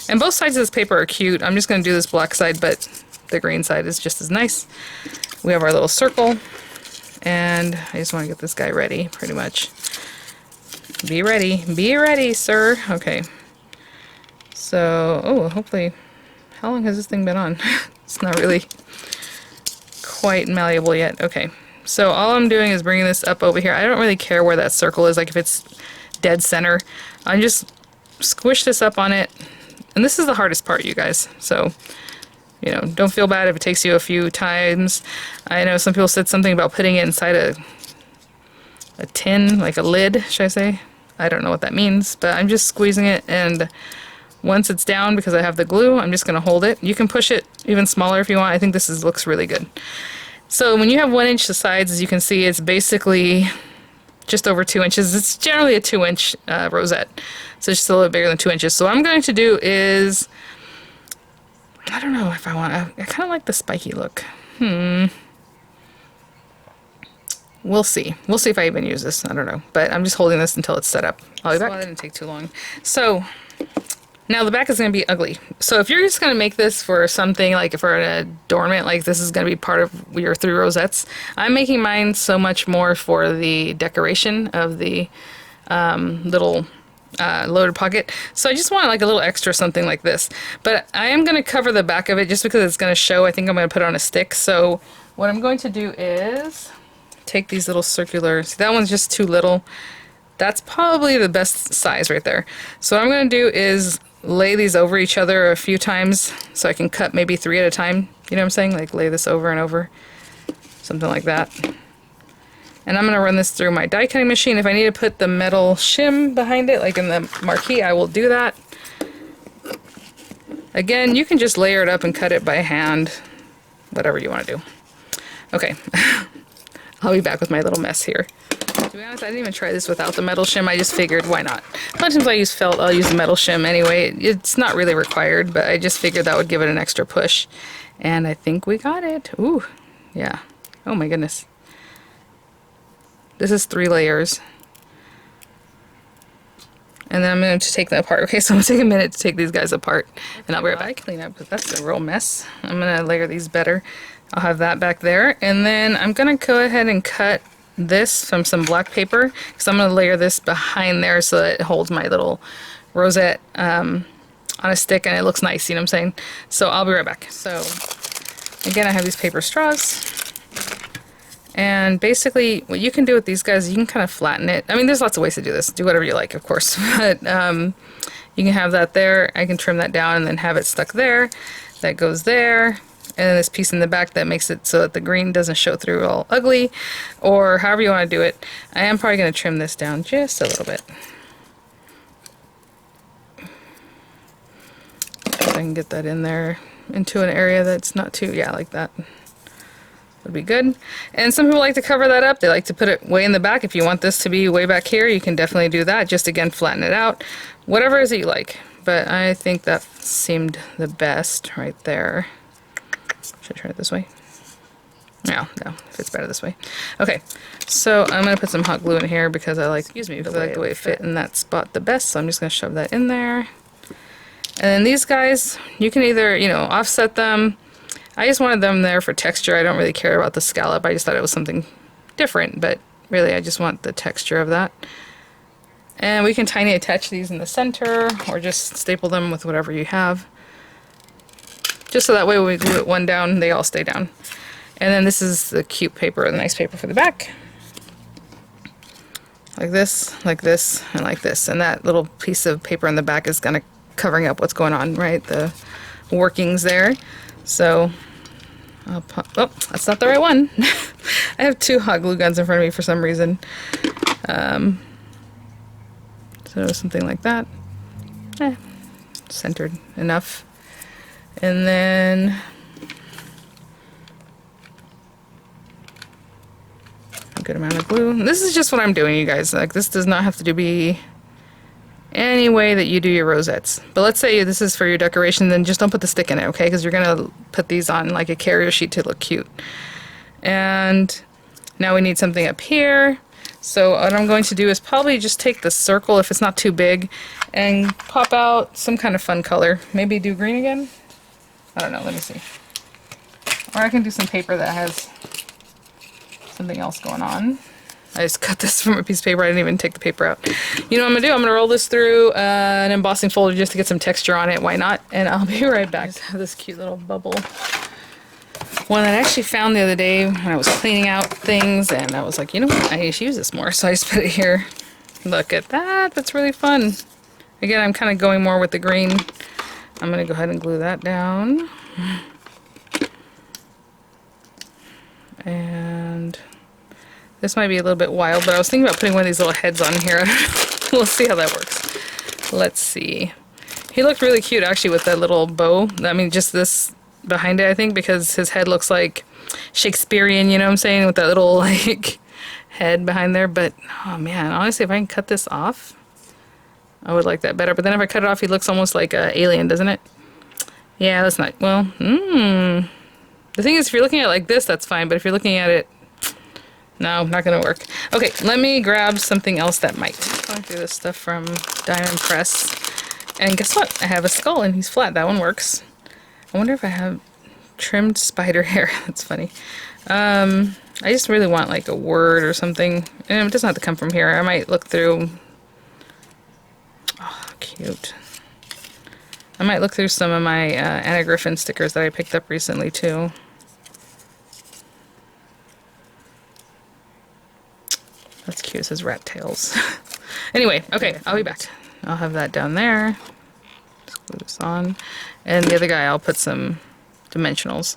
And both sides of this paper are cute. I'm just going to do this black side, but the green side is just as nice. We have our little circle, and I just want to get this guy ready, pretty much. Be ready, sir. Okay. So, oh, hopefully, how long has this thing been on? It's not really quite malleable yet. Okay, so all I'm doing is bringing this up over here. I don't really care where that circle is, like if it's dead center. I just squish this up on it, and this is the hardest part, you guys. So, you know, don't feel bad if it takes you a few times. I know some people said something about putting it inside a tin, like a lid, should I say? I don't know what that means, but I'm just squeezing it, and once it's down, because I have the glue, I'm just going to hold it. You can push it even smaller if you want. I think this looks really good. So when you have 1 inch sides, as you can see, it's basically just over 2 inches. It's generally a 2-inch rosette, so it's just a little bit bigger than 2 inches. So what I'm going to do is, I don't know if I want, I kind of like the spiky look. We'll see. We'll see if I even use this. I don't know. But I'm just holding this until it's set up. I'll be back. Well, that didn't take too long. So now the back is going to be ugly. So if you're just going to make this for something like for an adornment, like this is going to be part of your 3 rosettes, I'm making mine so much more for the decoration of the little loaded pocket. So I just want like a little extra something like this. But I am going to cover the back of it just because it's going to show. I think I'm going to put it on a stick. So what I'm going to do is take these little circular, see, that one's just too little. That's probably the best size right there. So what I'm going to do is lay these over each other a few times so I can cut maybe 3 at a time. You know what I'm saying? Like lay this over and over. Something like that. And I'm going to run this through my die cutting machine. If I need to put the metal shim behind it, like in the marquee, I will do that. Again, you can just layer it up and cut it by hand. Whatever you want to do. Okay. I'll be back with my little mess here. To be honest, I didn't even try this without the metal shim. I just figured, why not? A lot of times I use felt, I'll use the metal shim anyway. It's not really required, but I just figured that would give it an extra push. And I think we got it. Ooh, yeah. Oh my goodness. This is 3 layers. And then I'm going to take them apart. Okay, so I'm going to take a minute to take these guys apart. And I'll be right back. Clean up, because that's a real mess. I'm going to layer these better. I'll have that back there. And then I'm going to go ahead and cut this from some black paper, because I'm going to layer this behind there so that it holds my little rosette on a stick and it looks nice, you know what I'm saying? So I'll be right back. So again, I have these paper straws. And basically, what you can do with these guys, you can kind of flatten it. I mean, there's lots of ways to do this. Do whatever you like, of course. But you can have that there. I can trim that down and then have it stuck there. That goes there. And then this piece in the back that makes it so that the green doesn't show through all ugly. Or however you want to do it. I am probably going to trim this down just a little bit. So I can get that in there into an area that's not too, yeah, like that. Would be good. And some people like to cover that up. They like to put it way in the back. If you want this to be way back here, you can definitely do that. Just again, flatten it out. Whatever it is that you like. But I think that seemed the best right there. Should I turn it this way? No, it fits better this way. Okay, so I'm going to put some hot glue in here because I like, because I like the way it fit in that spot the best. So I'm just going to shove that in there. And then these guys, you can either, you know, offset them. I just wanted them there for texture. I don't really care about the scallop. I just thought it was something different, but really I just want the texture of that. And we can tiny attach these in the center or just staple them with whatever you have. Just so that way when we glue it one down, they all stay down. And then this is the cute paper, the nice paper for the back. Like this, and like this. And that little piece of paper in the back is kind of covering up what's going on, right? The workings there. So, I'll pop, oh, that's not the right one. I have two hot glue guns in front of me for some reason. So something like that. Centered enough. And then a good amount of glue. And this is just what I'm doing, you guys. Like, this does not have to be any way that you do your rosettes. But let's say this is for your decoration, then just don't put the stick in it, okay? Because you're gonna put these on like a carrier sheet to look cute. And now we need something up here. So what I'm going to do is probably just take the circle, if it's not too big, and pop out some kind of fun color. Maybe do green again? I don't know, let me see. Or I can do some paper that has something else going on. I just cut this from a piece of paper. I didn't even take the paper out. You know what I'm going to do? I'm going to roll this through an embossing folder just to get some texture on it. Why not? And I'll be right back. I just have this cute little bubble one that I actually found the other day when I was cleaning out things, and I was like, you know what? I need to use this more. So I just put it here. Look at that. That's really fun. Again, I'm kind of going more with the green. I'm going to go ahead and glue that down. And this might be a little bit wild, but I was thinking about putting one of these little heads on here. We'll see how that works. Let's see. He looked really cute actually with that little bow. I mean, just this behind it, I think, because his head looks like Shakespearean, you know what I'm saying, with that little like head behind there. But oh man, honestly, if I can cut this off, I would like that better. But then if I cut it off, he looks almost like an alien, doesn't it? Yeah, that's not, well, the thing is, if you're looking at it like this, that's fine, but if you're looking at it, no, not gonna work. Okay, let me grab something else that might. I'm going through this stuff from Diamond Press, and guess what? I have a skull and he's flat. That one works. I wonder if I have trimmed spider hair. That's funny. I just really want like a word or something. And it doesn't have to come from here. I might look through. Oh, cute. I might look through some of my Anna Griffin stickers that I picked up recently too. That's cute. It says rat tails. Anyway, okay, I'll be back. I'll have that down there. Just glue this on. And the other guy, I'll put some dimensionals.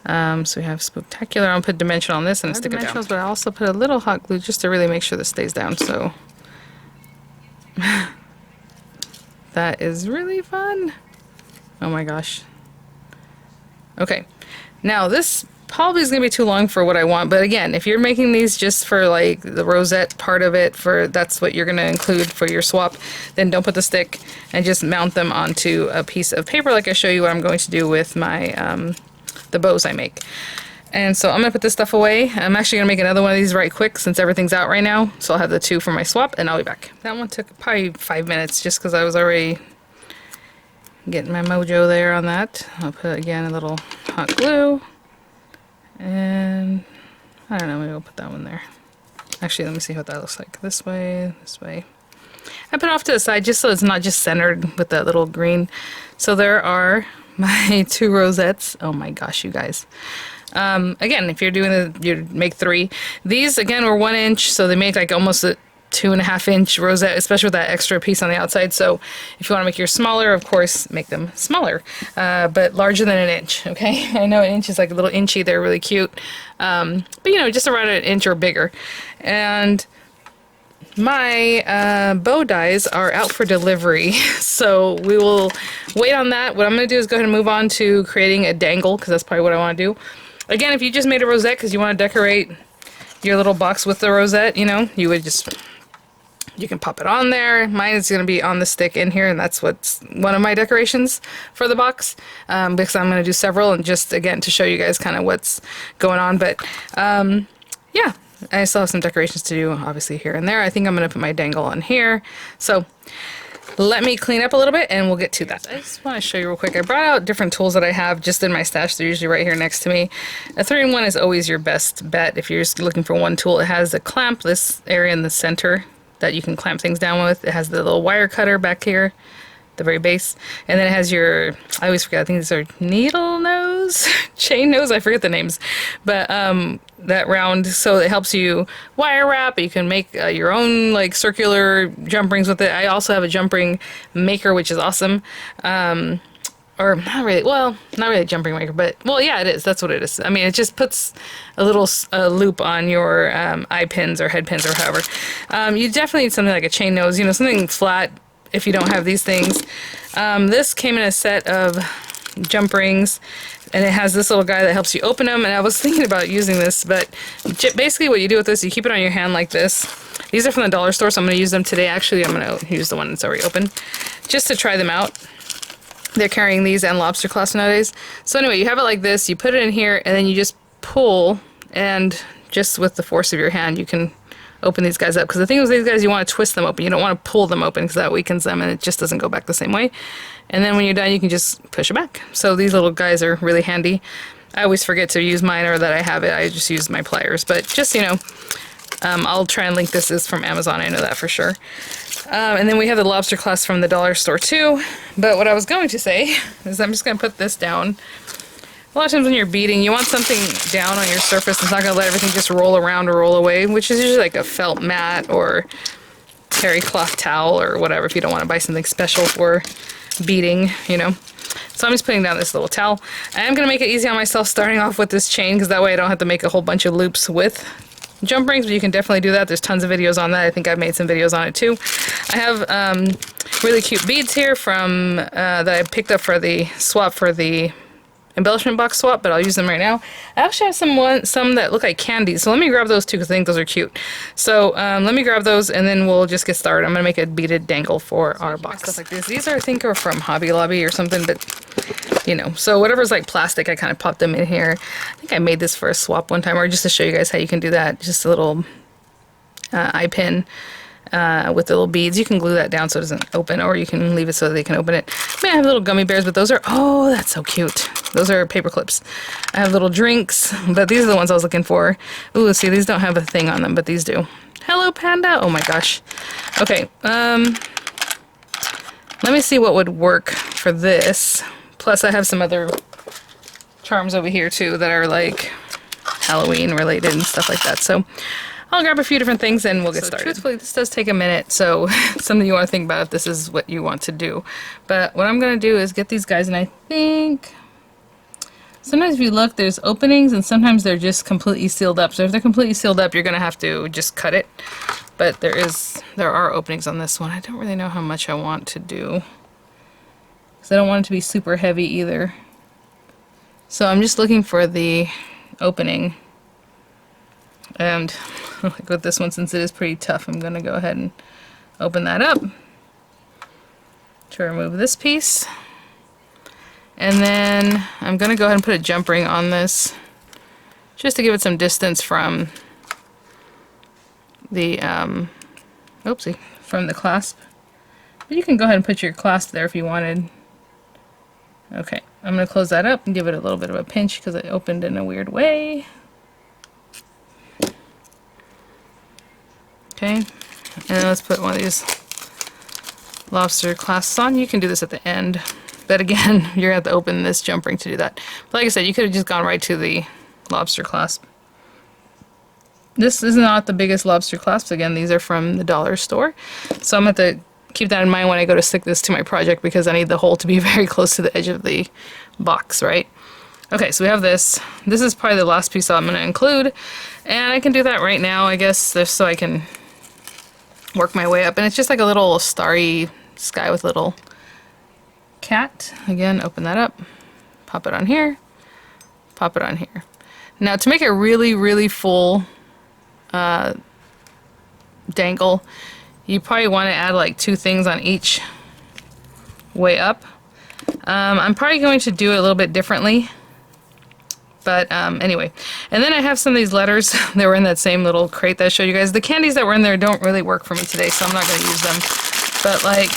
So we have Spooktacular. I'll put dimension on this and stick it down. But I also put a little hot glue just to really make sure this stays down. So that is really fun. Oh my gosh. Okay. Now this probably is going to be too long for what I want, but again, if you're making these just for like the rosette part of it, for that's what you're going to include for your swap, then don't put the stick and just mount them onto a piece of paper like I show you what I'm going to do with my the bows I make. And so I'm going to put this stuff away. I'm actually going to make another one of these right quick since everything's out right now, so I'll have the two for my swap and I'll be back. That one took probably 5 minutes just because I was already getting my mojo there on that. I'll put again a little hot glue. And I don't know, maybe I'll put that one there. Actually, let me see what that looks like. This way, this way. I put it off to the side just so it's not just centered with that little green. So there are my two rosettes. Oh my gosh, you guys. Again, if you're doing you make 3. These again were 1 inch, so they make like almost a 2.5 inch rosette, especially with that extra piece on the outside. So if you want to make yours smaller, of course, make them smaller, but larger than 1 inch. Okay, I know 1 inch is like a little inchy. They're really cute, but you know, just around 1 inch or bigger. And my bow dies are out for delivery, so we will wait on that. What I'm going to do is go ahead and move on to creating a dangle, because that's probably what I want to do. Again, if you just made a rosette because you want to decorate your little box with the rosette, you know, you would just, you can pop it on there. Mine is going to be on the stick in here, and that's what's one of my decorations for the box, because I'm going to do several, and just again to show you guys kind of what's going on. But yeah, I still have some decorations to do obviously here and there. I think I'm going to put my dangle on here. So let me clean up a little bit and we'll get to that. I just want to show you real quick. I brought out different tools that I have just in my stash. They're usually right here next to me. A 3-in-1 is always your best bet if you're just looking for one tool. It has a clamp, this area in the center that you can clamp things down with. It has the little wire cutter back here, the very base, and then it has your, I always forget, I think these are needle nose, chain nose, I forget the names, but that round, so it helps you wire wrap. You can make your own like circular jump rings with it. I also have a jump ring maker, which is awesome. Or not really, well, not really a jump ring maker, but, well, yeah, it is. That's what it is. I mean, it just puts a little loop on your eye pins or head pins or however. You definitely need something like a chain nose, you know, something flat if you don't have these things. This came in a set of jump rings, and it has this little guy that helps you open them, and I was thinking about using this, but basically what you do with this, you keep it on your hand like this. These are from the dollar store, so I'm going to use them today. Actually, I'm going to use the one that's already open, just to try them out. They're carrying these and Lobster Clasps nowadays. So anyway, you have it like this, you put it in here, and then you just pull, and just with the force of your hand, you can open these guys up. Because the thing with these guys, you want to twist them open. You don't want to pull them open because that weakens them and it just doesn't go back the same way. And then when you're done, you can just push it back. So these little guys are really handy. I always forget to use mine or that I have it. I just use my pliers. But just, you know, I'll try and link this. This is from Amazon. I know that for sure. And then we have the Lobster Clasps from the dollar store too. But what I was going to say is I'm just going to put this down. A lot of times when you're beading, you want something down on your surface that's not going to let everything just roll around or roll away, which is usually like a felt mat or terry cloth towel or whatever if you don't want to buy something special for beading, you know. So I'm just putting down this little towel. I am going to make it easy on myself starting off with this chain because that way I don't have to make a whole bunch of loops with jump rings, but you can definitely do that. There's tons of videos on that. I think I've made some videos on it too. I have really cute beads here from that I picked up for the swap for the embellishment box swap, but I'll use them right now. I actually have some that look like candies, so let me grab those too because I think those are cute. So let me grab those and then we'll just get started. I'm gonna make a beaded dangle for our box. Stuff like this. These are, I think, are from Hobby Lobby or something, but you know, so whatever's like plastic, I kind of popped them in here. I think I made this for a swap one time, or just to show you guys how you can do that. Just a little eye pin with the little beads. You can glue that down so it doesn't open, or you can leave it so they can open it. I mean, I have little gummy bears, but those are, oh, that's so cute. Those are paper clips. I have little drinks, but these are the ones I was looking for. Ooh, see, these don't have a thing on them, but these do. Hello, Panda. Oh my gosh. Okay, let me see what would work for this. Plus, I have some other charms over here too that are like Halloween related and stuff like that. So I'll grab a few different things and we'll get started. Truthfully, this does take a minute, so something you want to think about if this is what you want to do. But what I'm going to do is get these guys, and I think sometimes if you look, there's openings, and sometimes they're just completely sealed up. So if they're completely sealed up, you're going to have to just cut it. But there are openings on this one. I don't really know how much I want to do, because I don't want it to be super heavy either. So I'm just looking for the opening. And like with this one, since it is pretty tough, I'm going to go ahead and open that up to remove this piece. And then I'm going to go ahead and put a jump ring on this just to give it some distance from the from the clasp. But you can go ahead and put your clasp there if you wanted. Okay, I'm going to close that up and give it a little bit of a pinch because it opened in a weird way. Okay, and then let's put one of these Lobster Clasps on. You can do this at the end, but again, you're going to have to open this jump ring to do that. But like I said, you could have just gone right to the Lobster Clasp. This is not the biggest Lobster Clasps. Again, these are from the dollar store. So I'm going to have to keep that in mind when I go to stick this to my project, because I need the hole to be very close to the edge of the box, right? Okay, so we have this. This is probably the last piece I'm going to include, and I can do that right now, I guess, just so I can work my way up. And it's just like a little starry sky with a little cat. Again, open that up, pop it on here, pop it on here. Now to make it really, really full dangle, you probably want to add like 2 things on each way up. I'm probably going to do it a little bit differently. But anyway, and then I have some of these letters that were in that same little crate that I showed you guys. The candies that were in there don't really work for me today, so I'm not going to use them. But like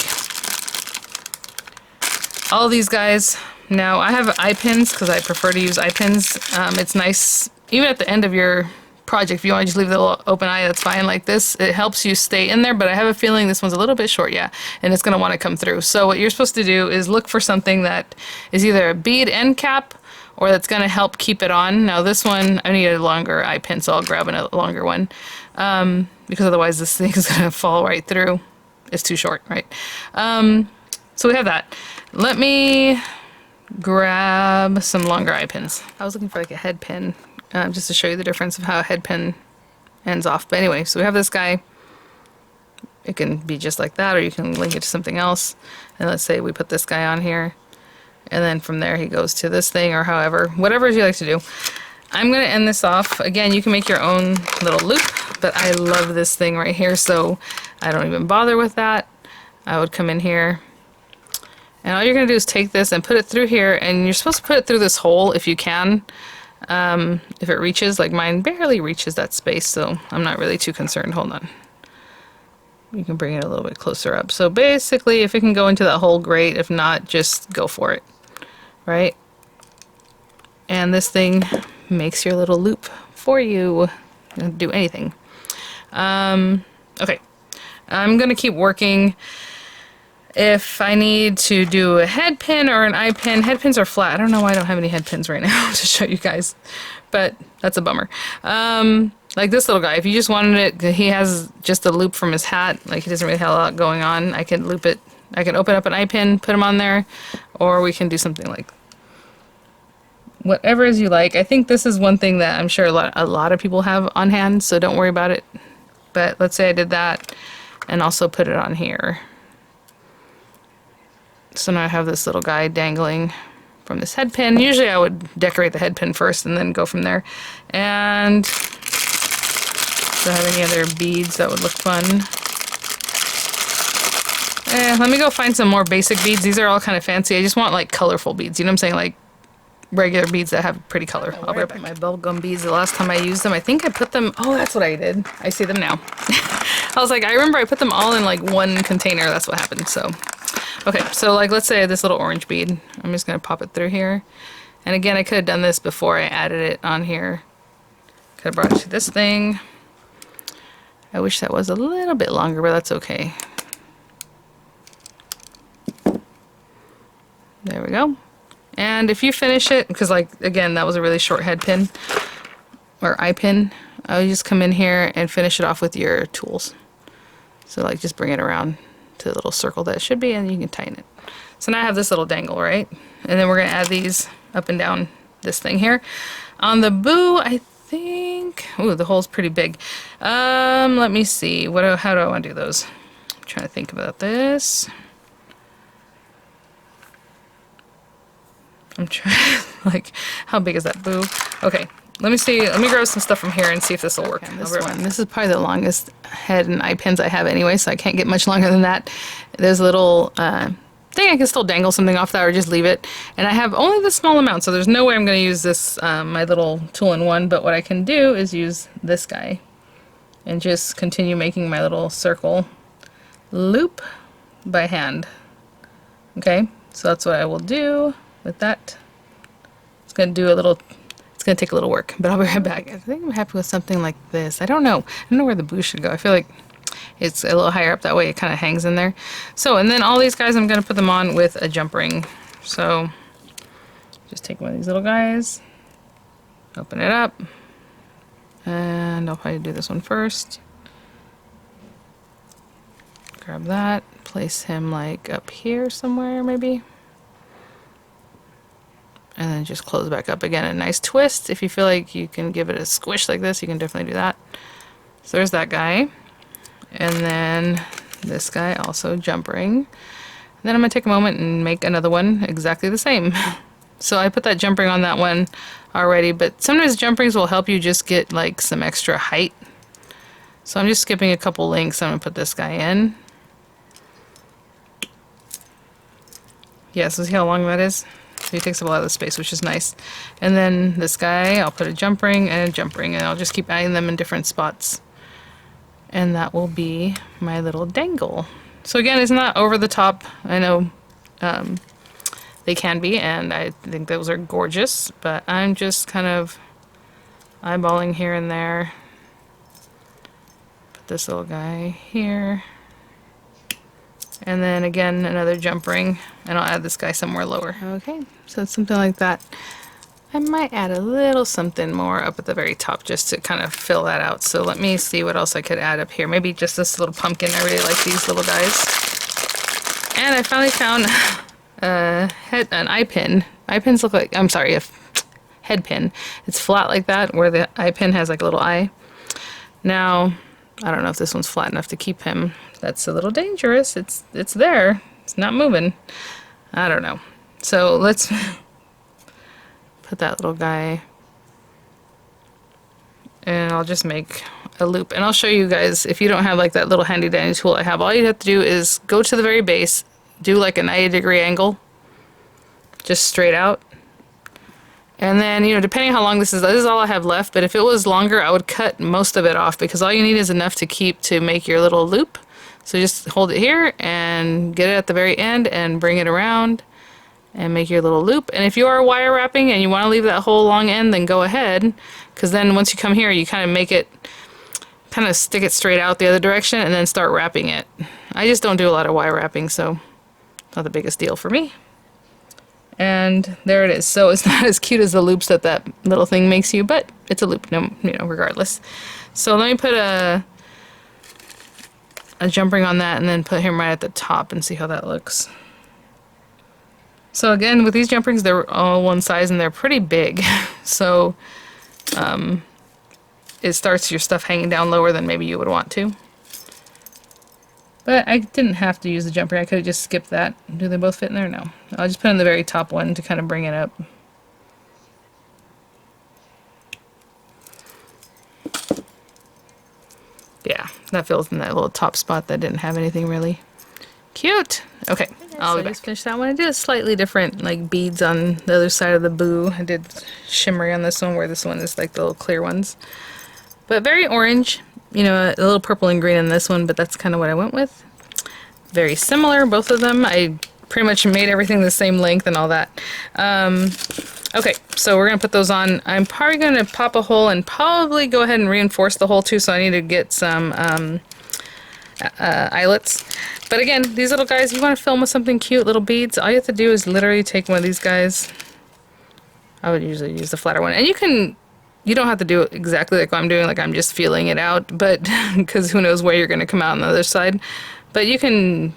all these guys. Now I have eye pins because I prefer to use eye pins. It's nice even at the end of your project. If you want to just leave the little open eye, that's fine. Like this, it helps you stay in there, but I have a feeling this one's a little bit short, yeah, and it's going to want to come through. So what you're supposed to do is look for something that is either a bead end cap or that's going to help keep it on. Now this one, I need a longer eye pin, so I'll grab a longer one because otherwise this thing is going to fall right through. It's too short, right? So we have that. Let me grab some longer eye pins. I was looking for like a head pin just to show you the difference of how a head pin ends off. But anyway, so we have this guy. It can be just like that, or you can link it to something else. And let's say we put this guy on here, and then from there he goes to this thing, or however, whatever you like to do. I'm going to end this off. Again, you can make your own little loop, but I love this thing right here, so I don't even bother with that. I would come in here, and all you're going to do is take this and put it through here, and you're supposed to put it through this hole if you can. If it reaches, like mine barely reaches that space, so I'm not really too concerned. Hold on. You can bring it a little bit closer up. So basically, if it can go into that hole, great. If not, just go for it. Right? And this thing makes your little loop for you. You don't do anything. Okay. I'm going to keep working. If I need to do a head pin or an eye pin, head pins are flat. I don't know why I don't have any head pins right now to show you guys, but that's a bummer. Like this little guy, if you just wanted it, he has just a loop from his hat. Like he doesn't really have a lot going on. I can loop it. I can open up an eye pin, put him on there, or we can do something like whatever as you like. I think this is one thing that I'm sure a lot of people have on hand, so don't worry about it. But let's say I did that and also put it on here. So now I have this little guy dangling from this head pin. Usually I would decorate the head pin first and then go from there. And do I have any other beads that would look fun? Let me go find some more basic beads. These are all kind of fancy. I just want like colorful beads. You know what I'm saying? Like regular beads that have pretty color. I'll be right back. My bubblegum beads, the last time I used them, I think I put them, oh, that's what I did. I see them now. I was like, I remember I put them all in like one container. That's what happened. So, okay. So like, let's say I have this little orange bead. I'm just going to pop it through here. And again, I could have done this before I added it on here. Could have brought it to this thing. I wish that was a little bit longer, but that's okay. There we go. And if you finish it, because like, again, that was a really short head pin or eye pin, I would just come in here and finish it off with your tools. So like just bring it around to the little circle that it should be, and you can tighten it. So now I have this little dangle, right? And then we're going to add these up and down this thing here. On the boo, I think, ooh, the hole's pretty big. Let me see. How do I want to do those? I'm trying to think about this. I'm trying, like, how big is that boo? Okay, let me see. Let me grab some stuff from here and see if this will work. Okay, this is probably the longest head and eye pins I have anyway, so I can't get much longer than that. There's a little thing I can still dangle something off that or just leave it. And I have only this small amount, so there's no way I'm going to use this, my little tool-in-one, but what I can do is use this guy and just continue making my little circle loop by hand. Okay, so that's what I will do with that. It's going to do a little, it's going to take a little work, but I'll be right back. I think I'm happy with something like this. I don't know where the boo should go. I feel like it's a little higher up, that way it kind of hangs in there. So, and then all these guys, I'm going to put them on with a jump ring. So, just take one of these little guys, open it up, and I'll probably do this one first. Grab that, place him like up here somewhere maybe. And then just close back up again. A nice twist. If you feel like you can give it a squish like this, you can definitely do that. So there's that guy. And then this guy also jump ring. Then I'm going to take a moment and make another one exactly the same. So I put that jump ring on that one already, but sometimes jump rings will help you just get like some extra height. So I'm just skipping a couple links. I'm going to put this guy in. Yeah, so see how long that is? He takes up a lot of the space, which is nice. And then this guy, I'll put a jump ring and a jump ring, and I'll just keep adding them in different spots. And that will be my little dangle. So again, it's not over the top. I know they can be, and I think those are gorgeous, but I'm just kind of eyeballing here and there. Put this little guy here. And then again, another jump ring, and I'll add this guy somewhere lower. Okay, so it's something like that. I might add a little something more up at the very top just to kind of fill that out. So let me see what else I could add up here. Maybe just this little pumpkin. I really like these little guys. And I finally found an eye pin. Eye pins look like, I'm sorry, a head pin. It's flat like that, where the eye pin has like a little eye. Now, I don't know if this one's flat enough to keep him. That's a little dangerous. It's there. It's not moving. I don't know. So let's put that little guy, and I'll just make a loop. And I'll show you guys, if you don't have like that little handy dandy tool I have, all you have to do is go to the very base, do like a 90-degree angle, just straight out. And then, you know, depending on how long this is all I have left, but if it was longer, I would cut most of it off, because all you need is enough to keep to make your little loop. So just hold it here and get it at the very end and bring it around and make your little loop. And if you are wire wrapping and you want to leave that whole long end, then go ahead, because then once you come here, you kind of make it, kind of stick it straight out the other direction and then start wrapping it. I just don't do a lot of wire wrapping, so not the biggest deal for me. And there it is. So it's not as cute as the loops that little thing makes you, but it's a loop, no, you know, regardless. So let me put a jump ring on that and then put him right at the top and see how that looks. So again, with these jump rings, they're all one size and they're pretty big. So it starts your stuff hanging down lower than maybe you would want to. But I didn't have to use the jump ring. I could have just skipped that. Do they both fit in there? No. I'll just put in the very top one to kind of bring it up. Yeah, that fills in that little top spot that didn't have anything really. Cute! Okay, I'll be back. Just finished that one. I did a slightly different, like, beads on the other side of the boo. I did shimmery on this one, where this one is like the little clear ones. But very orange. You know, a little purple and green in this one, but that's kind of what I went with. Very similar, both of them. I pretty much made everything the same length and all that. Okay, so we're going to put those on. I'm probably going to pop a hole and probably go ahead and reinforce the hole too, so I need to get some eyelets. But again, these little guys, you want to film with something cute, little beads, all you have to do is literally take one of these guys. I would usually use the flatter one. And you don't have to do it exactly like I'm doing, like I'm just feeling it out, but because who knows where you're going to come out on the other side. But you can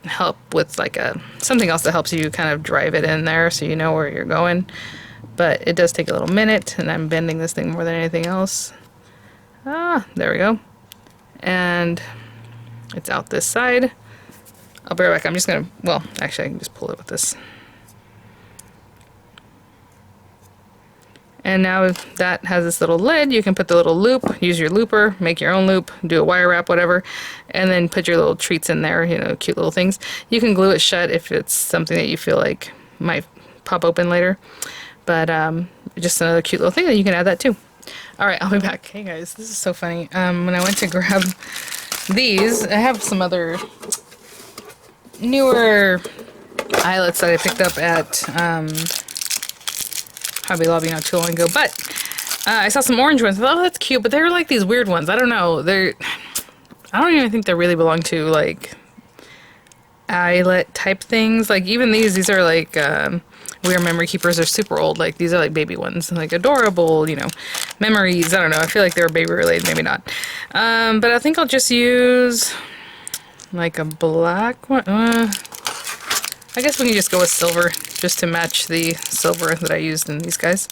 help with like something else that helps you kind of drive it in there so you know where you're going. But it does take a little minute, and I'm bending this thing more than anything else. Ah, there we go. And it's out this side. I'll be right back. I'm just going to, well, actually I can just pull it with this. And now that has this little lid, you can put the little loop, use your looper, make your own loop, do a wire wrap, whatever, and then put your little treats in there, you know, cute little things. You can glue it shut if it's something that you feel like might pop open later. But just another cute little thing that you can add that too. Alright, I'll be back. Hey guys, this is so funny. When I went to grab these, I have some other newer eyelets that I picked up at Hobby Lobby not too long ago, but I saw some orange ones. I thought, oh, that's cute, but they're like these weird ones. I don't know. I don't even think they really belong to like eyelet type things. Like even these are like weird memory keepers. They're super old. Like these are like baby ones, like adorable, you know, memories. I don't know. I feel like they were baby related, maybe not. But I think I'll just use like a black one. I guess we can just go with silver, just to match the silver that I used in these guys.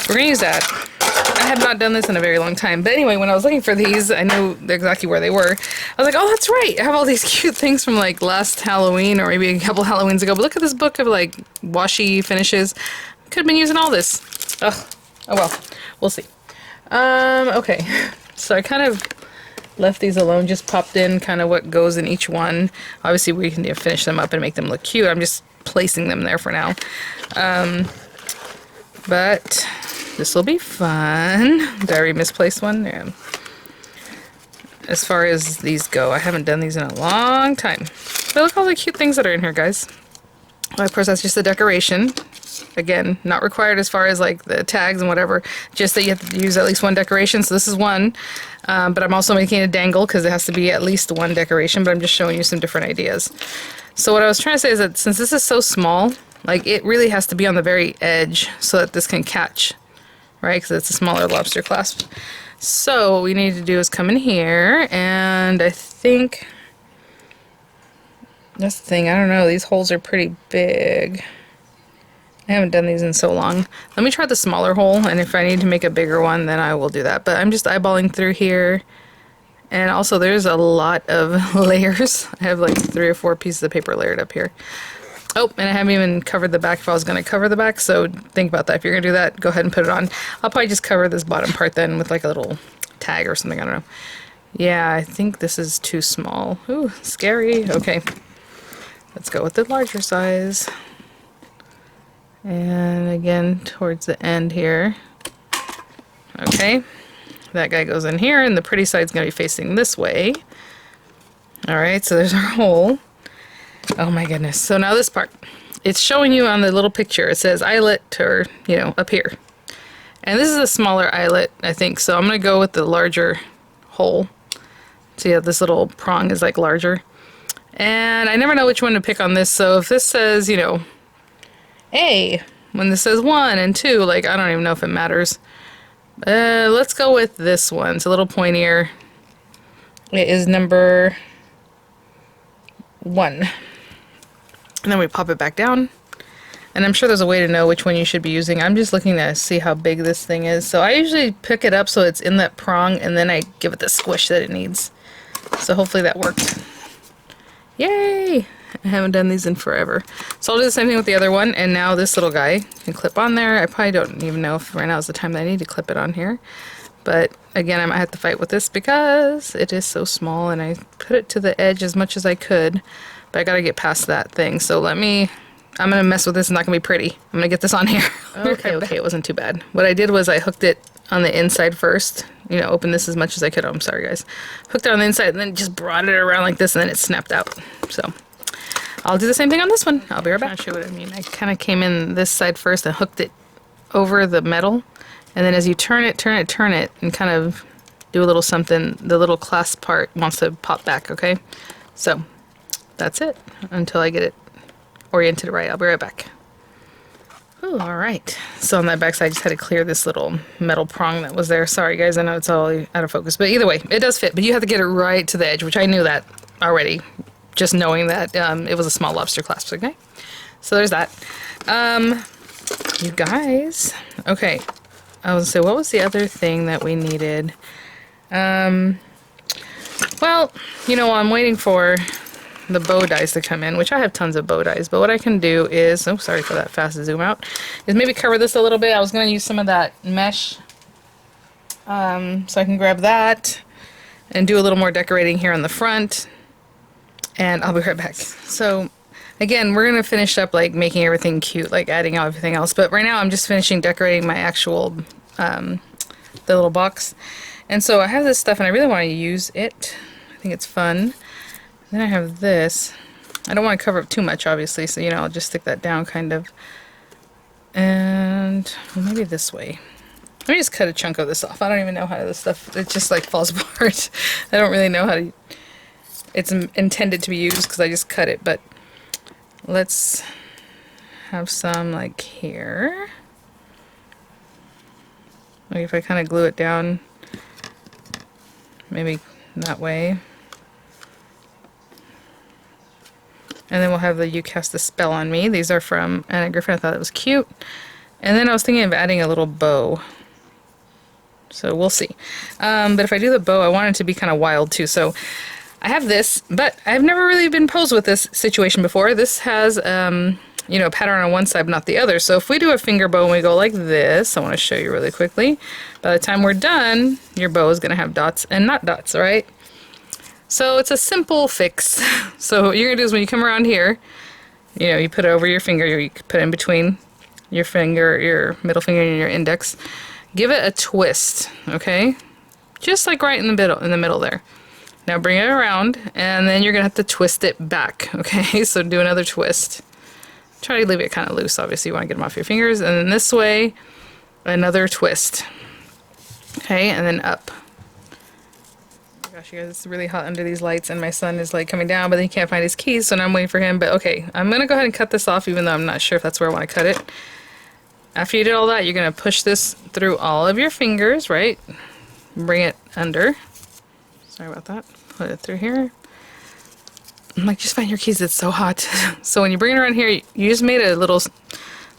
We're going to use that. I had not done this in a very long time. But anyway, when I was looking for these, I knew exactly where they were. I was like, oh, that's right. I have all these cute things from like last Halloween or maybe a couple Halloweens ago. But look at this book of like washi finishes. Could have been using all this. Ugh. Oh well. We'll see. Okay. So I kind of left these alone, just popped in kind of what goes in each one. Obviously we can finish them up and make them look cute. I'm just placing them there for now. But this will be fun. Did I already misplace one? Yeah. As far as these go, I haven't done these in a long time. But look at all the cute things that are in here, guys. Of course, that's just a decoration. Again, not required as far as like the tags and whatever, just that you have to use at least one decoration. So this is one, but I'm also making a dangle because it has to be at least one decoration, but I'm just showing you some different ideas. So what I was trying to say is that since this is so small, like it really has to be on the very edge so that this can catch, right? Because it's a smaller lobster clasp. So what we need to do is come in here, and I think that's the thing. I don't know. These holes are pretty big. I haven't done these in so long. Let me try the smaller hole, and if I need to make a bigger one, then I will do that. But I'm just eyeballing through here. And also there's a lot of layers. I have like 3 or 4 pieces of paper layered up here. Oh, and I haven't even covered the back if I was going to cover the back, so think about that. If you're going to do that, go ahead and put it on. I'll probably just cover this bottom part then with like a little tag or something, I don't know. Yeah, I think this is too small. Ooh, scary. Okay, let's go with the larger size. And again, towards the end here. Okay, that guy goes in here, and the pretty side's going to be facing this way. Alright, so there's our hole. Oh my goodness. So now this part. It's showing you on the little picture. It says eyelet, or, you know, up here. And this is a smaller eyelet, I think, so I'm going to go with the larger hole. See how this little prong is like larger. And I never know which one to pick on this, so if this says, you know, A, when this says 1 and 2, like, I don't even know if it matters. Let's go with this one. It's a little pointier. It is number 1. And then we pop it back down. And I'm sure there's a way to know which one you should be using. I'm just looking to see how big this thing is. So I usually pick it up so it's in that prong, and then I give it the squish that it needs. So hopefully that worked. Yay! I haven't done these in forever. So I'll do the same thing with the other one, and now this little guy can clip on there. I probably don't even know if right now is the time that I need to clip it on here. But again, I might have to fight with this because it is so small, and I put it to the edge as much as I could, but I gotta get past that thing. So I'm gonna mess with this. It's not gonna be pretty. I'm gonna get this on here. Okay, it wasn't too bad. What I did was I hooked it on the inside first. You know, open this as much as I could. Oh, I'm sorry, guys. Hooked it on the inside and then just brought it around like this, and then it snapped out. So I'll do the same thing on this one. I'll be right back. I'll show you what I mean. I kind of came in this side first and hooked it over the metal, and then as you turn it, and kind of do a little something, the little clasp part wants to pop back, okay? So that's it until I get it oriented right. I'll be right back. Oh, all right. So on that back side, I just had to clear this little metal prong that was there. Sorry, guys. I know it's all out of focus, but either way, it does fit. But you have to get it right to the edge, which I knew that already, just knowing that it was a small lobster clasp. Okay, so there's that. You guys. Okay, I was gonna say, what was the other thing that we needed? Well, you know, I'm waiting for the bow dies to come in, which I have tons of bow dies, but what I can do is, oh, sorry for that fast zoom out, is maybe cover this a little bit. I was going to use some of that mesh, so I can grab that and do a little more decorating here on the front, and I'll be right back. So again, we're going to finish up like making everything cute, like adding everything else, but right now I'm just finishing decorating my actual, the little box. And so I have this stuff and I really want to use it. I think it's fun. Then I have this. I don't want to cover up too much, obviously, so, you know, I'll just stick that down, kind of. And, well, maybe this way. Let me just cut a chunk of this off. I don't even know how this stuff, it just, like, falls apart. I don't really know how to, it's intended to be used because I just cut it, but let's have some, like, here. Like, if I kind of glue it down, maybe that way. And then we'll have the You Cast a Spell on Me. These are from Anna Griffin. I thought it was cute. And then I was thinking of adding a little bow. So we'll see. But if I do the bow, I want it to be kind of wild too. So I have this, but I've never really been posed with this situation before. This has, you know, a pattern on one side, but not the other. So if we do a finger bow and we go like this, I want to show you really quickly. By the time we're done, your bow is going to have dots and not dots, all right? So it's a simple fix. So what you're going to do is when you come around here, you know, you put it over your finger, you put it in between your finger, your middle finger and your index. Give it a twist, okay? Just like right in the middle there. Now bring it around, and then you're going to have to twist it back, okay? So do another twist. Try to leave it kind of loose. Obviously, you want to get them off your fingers. And then this way, another twist. Okay, and then up. Oh my gosh, you guys, it's really hot under these lights, and my son is like coming down, but he can't find his keys, so now I'm waiting for him. But okay, I'm gonna go ahead and cut this off, even though I'm not sure if that's where I want to cut it. After you did all that, you're gonna push this through all of your fingers, right? Bring it under. Sorry about that. Put it through here. I'm like, just find your keys, it's so hot. So when you bring it around here, you just made a little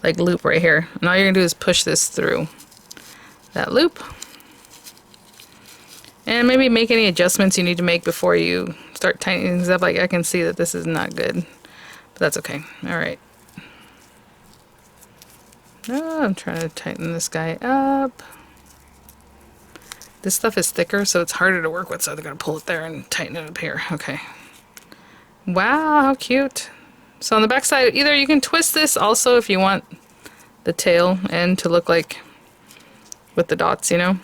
like loop right here. And all you're gonna do is push this through that loop. And maybe make any adjustments you need to make before you start tightening things up. Like I can see that this is not good, but that's okay. All right. Oh, I'm trying to tighten this guy up. This stuff is thicker, so it's harder to work with, so they're gonna pull it there and tighten it up here. Okay. Wow, how cute. So on the back side, either you can twist this also if you want the tail end to look like with the dots, you know?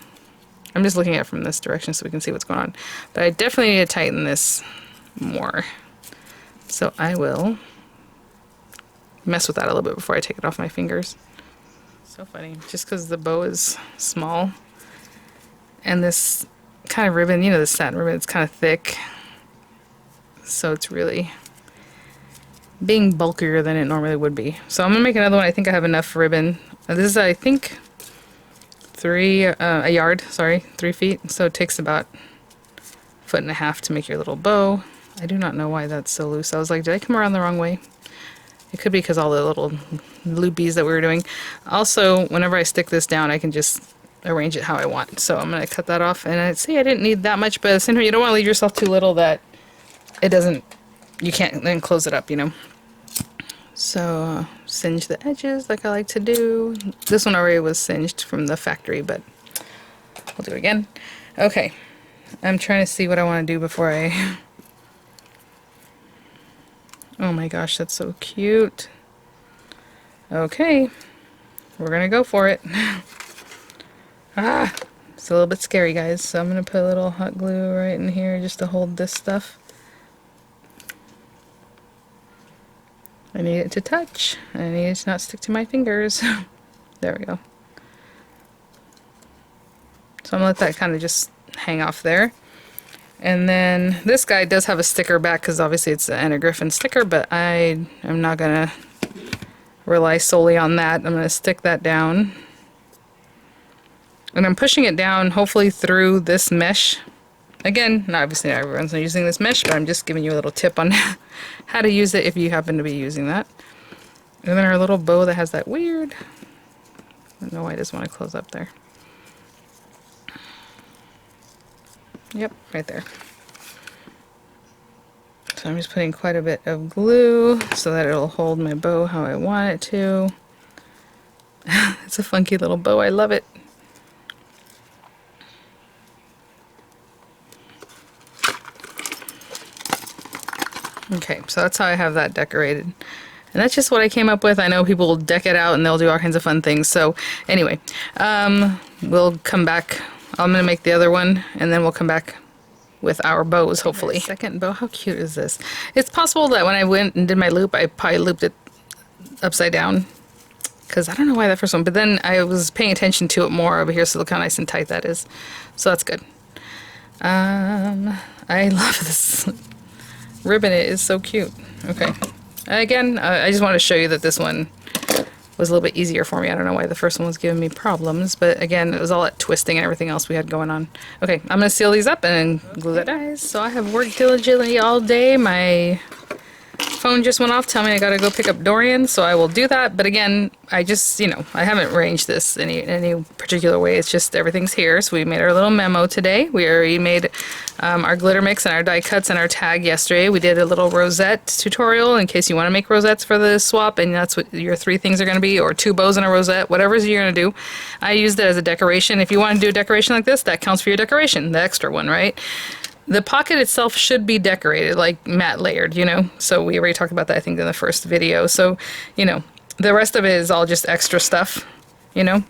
I'm just looking at it from this direction so we can see what's going on. But I definitely need to tighten this more. So I will mess with that a little bit before I take it off my fingers. So funny, just because the bow is small and this kind of ribbon, you know, the satin ribbon, it's kind of thick. So it's really being bulkier than it normally would be. So I'm gonna make another one. I think I have enough ribbon. This is, I think, a yard, sorry, 3 feet. So it takes about 1.5 feet to make your little bow. I do not know why that's so loose. I was like, did I come around the wrong way? It could be because all the little loopies that we were doing. Also, whenever I stick this down, I can just arrange it how I want. So I'm gonna cut that off. And I'd say I didn't need that much, but at the same time, you don't want to leave yourself too little that it doesn't, you can't then close it up, you know. So singe the edges like I like to do. This one already was singed from the factory, but we'll do it again. Okay, I'm trying to see what I want to do before I... Oh my gosh, that's so cute. Okay, we're gonna go for it. Ah, it's a little bit scary, guys, so I'm gonna put a little hot glue right in here just to hold this stuff. I need it to touch. I need it to not stick to my fingers. There we go. So I'm gonna let that kind of just hang off there. And then this guy does have a sticker back because obviously it's an Anna Griffin sticker, but I am not gonna rely solely on that. I'm gonna stick that down. And I'm pushing it down hopefully through this mesh. Again, obviously not everyone's using this mesh, but I'm just giving you a little tip on how to use it if you happen to be using that. And then our little bow that has that weird... I don't know why I just want to close up there. Yep, right there. So I'm just putting quite a bit of glue so that it'll hold my bow how I want it to. It's a funky little bow, I love it. Okay, so that's how I have that decorated. And that's just what I came up with. I know people will deck it out and they'll do all kinds of fun things. So anyway, we'll come back. I'm going to make the other one and then we'll come back with our bows, hopefully. Second bow, how cute is this? It's possible that when I went and did my loop, I probably looped it upside down. Because I don't know why that first one, but then I was paying attention to it more over here, so look how nice and tight that is. So that's good. I love this ribbon. It is so cute. Okay. Again, I just want to show you that this one was a little bit easier for me. I don't know why the first one was giving me problems, but again, it was all that twisting and everything else we had going on. Okay, I'm going to seal these up and glue that down. So I have worked diligently all day. My phone just went off telling me I gotta go pick up Dorian, so I will do that. But again, I just, you know, I haven't arranged this any particular way. It's just everything's here. So we made our little memo today. We already made our glitter mix and our die cuts and our tag yesterday. We did a little rosette tutorial in case you want to make rosettes for the swap, and that's what your 3 things are going to be, or 2 bows and a rosette, whatever you're going to do. I used it as a decoration. If you want to do a decoration like this, that counts for your decoration, the extra one, right? The pocket itself should be decorated, like matte layered, you know? So we already talked about that, I think, in the first video. So, you know, the rest of it is all just extra stuff, you know?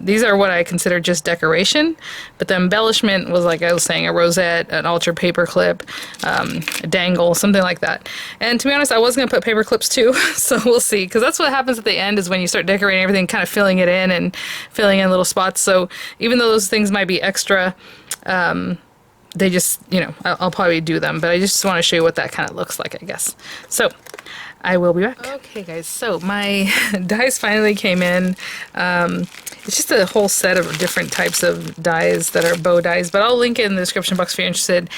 these are what I consider just decoration, but the embellishment was, like I was saying, a rosette, an altered paper clip, a dangle, something like that. And to be honest, I was going to put paper clips too, so we'll see, because that's what happens at the end is when you start decorating everything, kind of filling it in and filling in little spots. So even though those things might be extra, they just, you know, I'll probably do them, but I just want to show you what that kind of looks like, I guess. So I will be back. Okay guys, so my dies finally came in. It's just a whole set of different types of dies that are bow dies, but I'll link it in the description box if you're interested.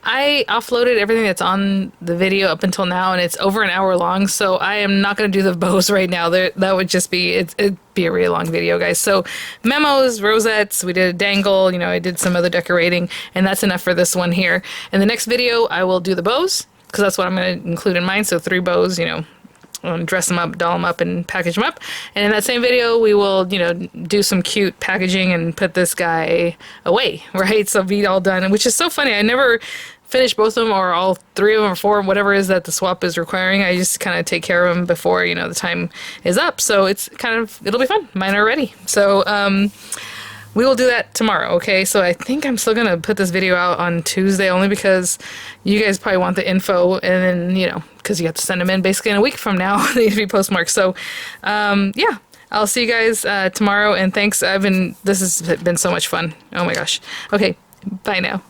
I offloaded everything that's on the video up until now, and it's over an hour long, so I am not going to do the bows right now. That would just be, it'd be a really long video, guys. So memos, rosettes, we did a dangle, you know, I did some other decorating, and that's enough for this one here. In the next video, I will do the bows, because that's what I'm going to include in mine. So 3 bows, you know, dress them up, doll them up, and package them up. And in that same video, we will, you know, do some cute packaging and put this guy away, right? So be all done, which is so funny. I never finish both of them, or all 3 of them, or 4, whatever it is that the swap is requiring. I just kind of take care of them before, you know, the time is up. So it's kind of, it'll be fun. Mine are ready. So, we will do that tomorrow, okay? So I think I'm still going to put this video out on Tuesday, only because you guys probably want the info, and then, you know, because you have to send them in basically in a week from now. They need to be postmarked. So, yeah, I'll see you guys tomorrow, and thanks. This has been so much fun. Oh my gosh. Okay, bye now.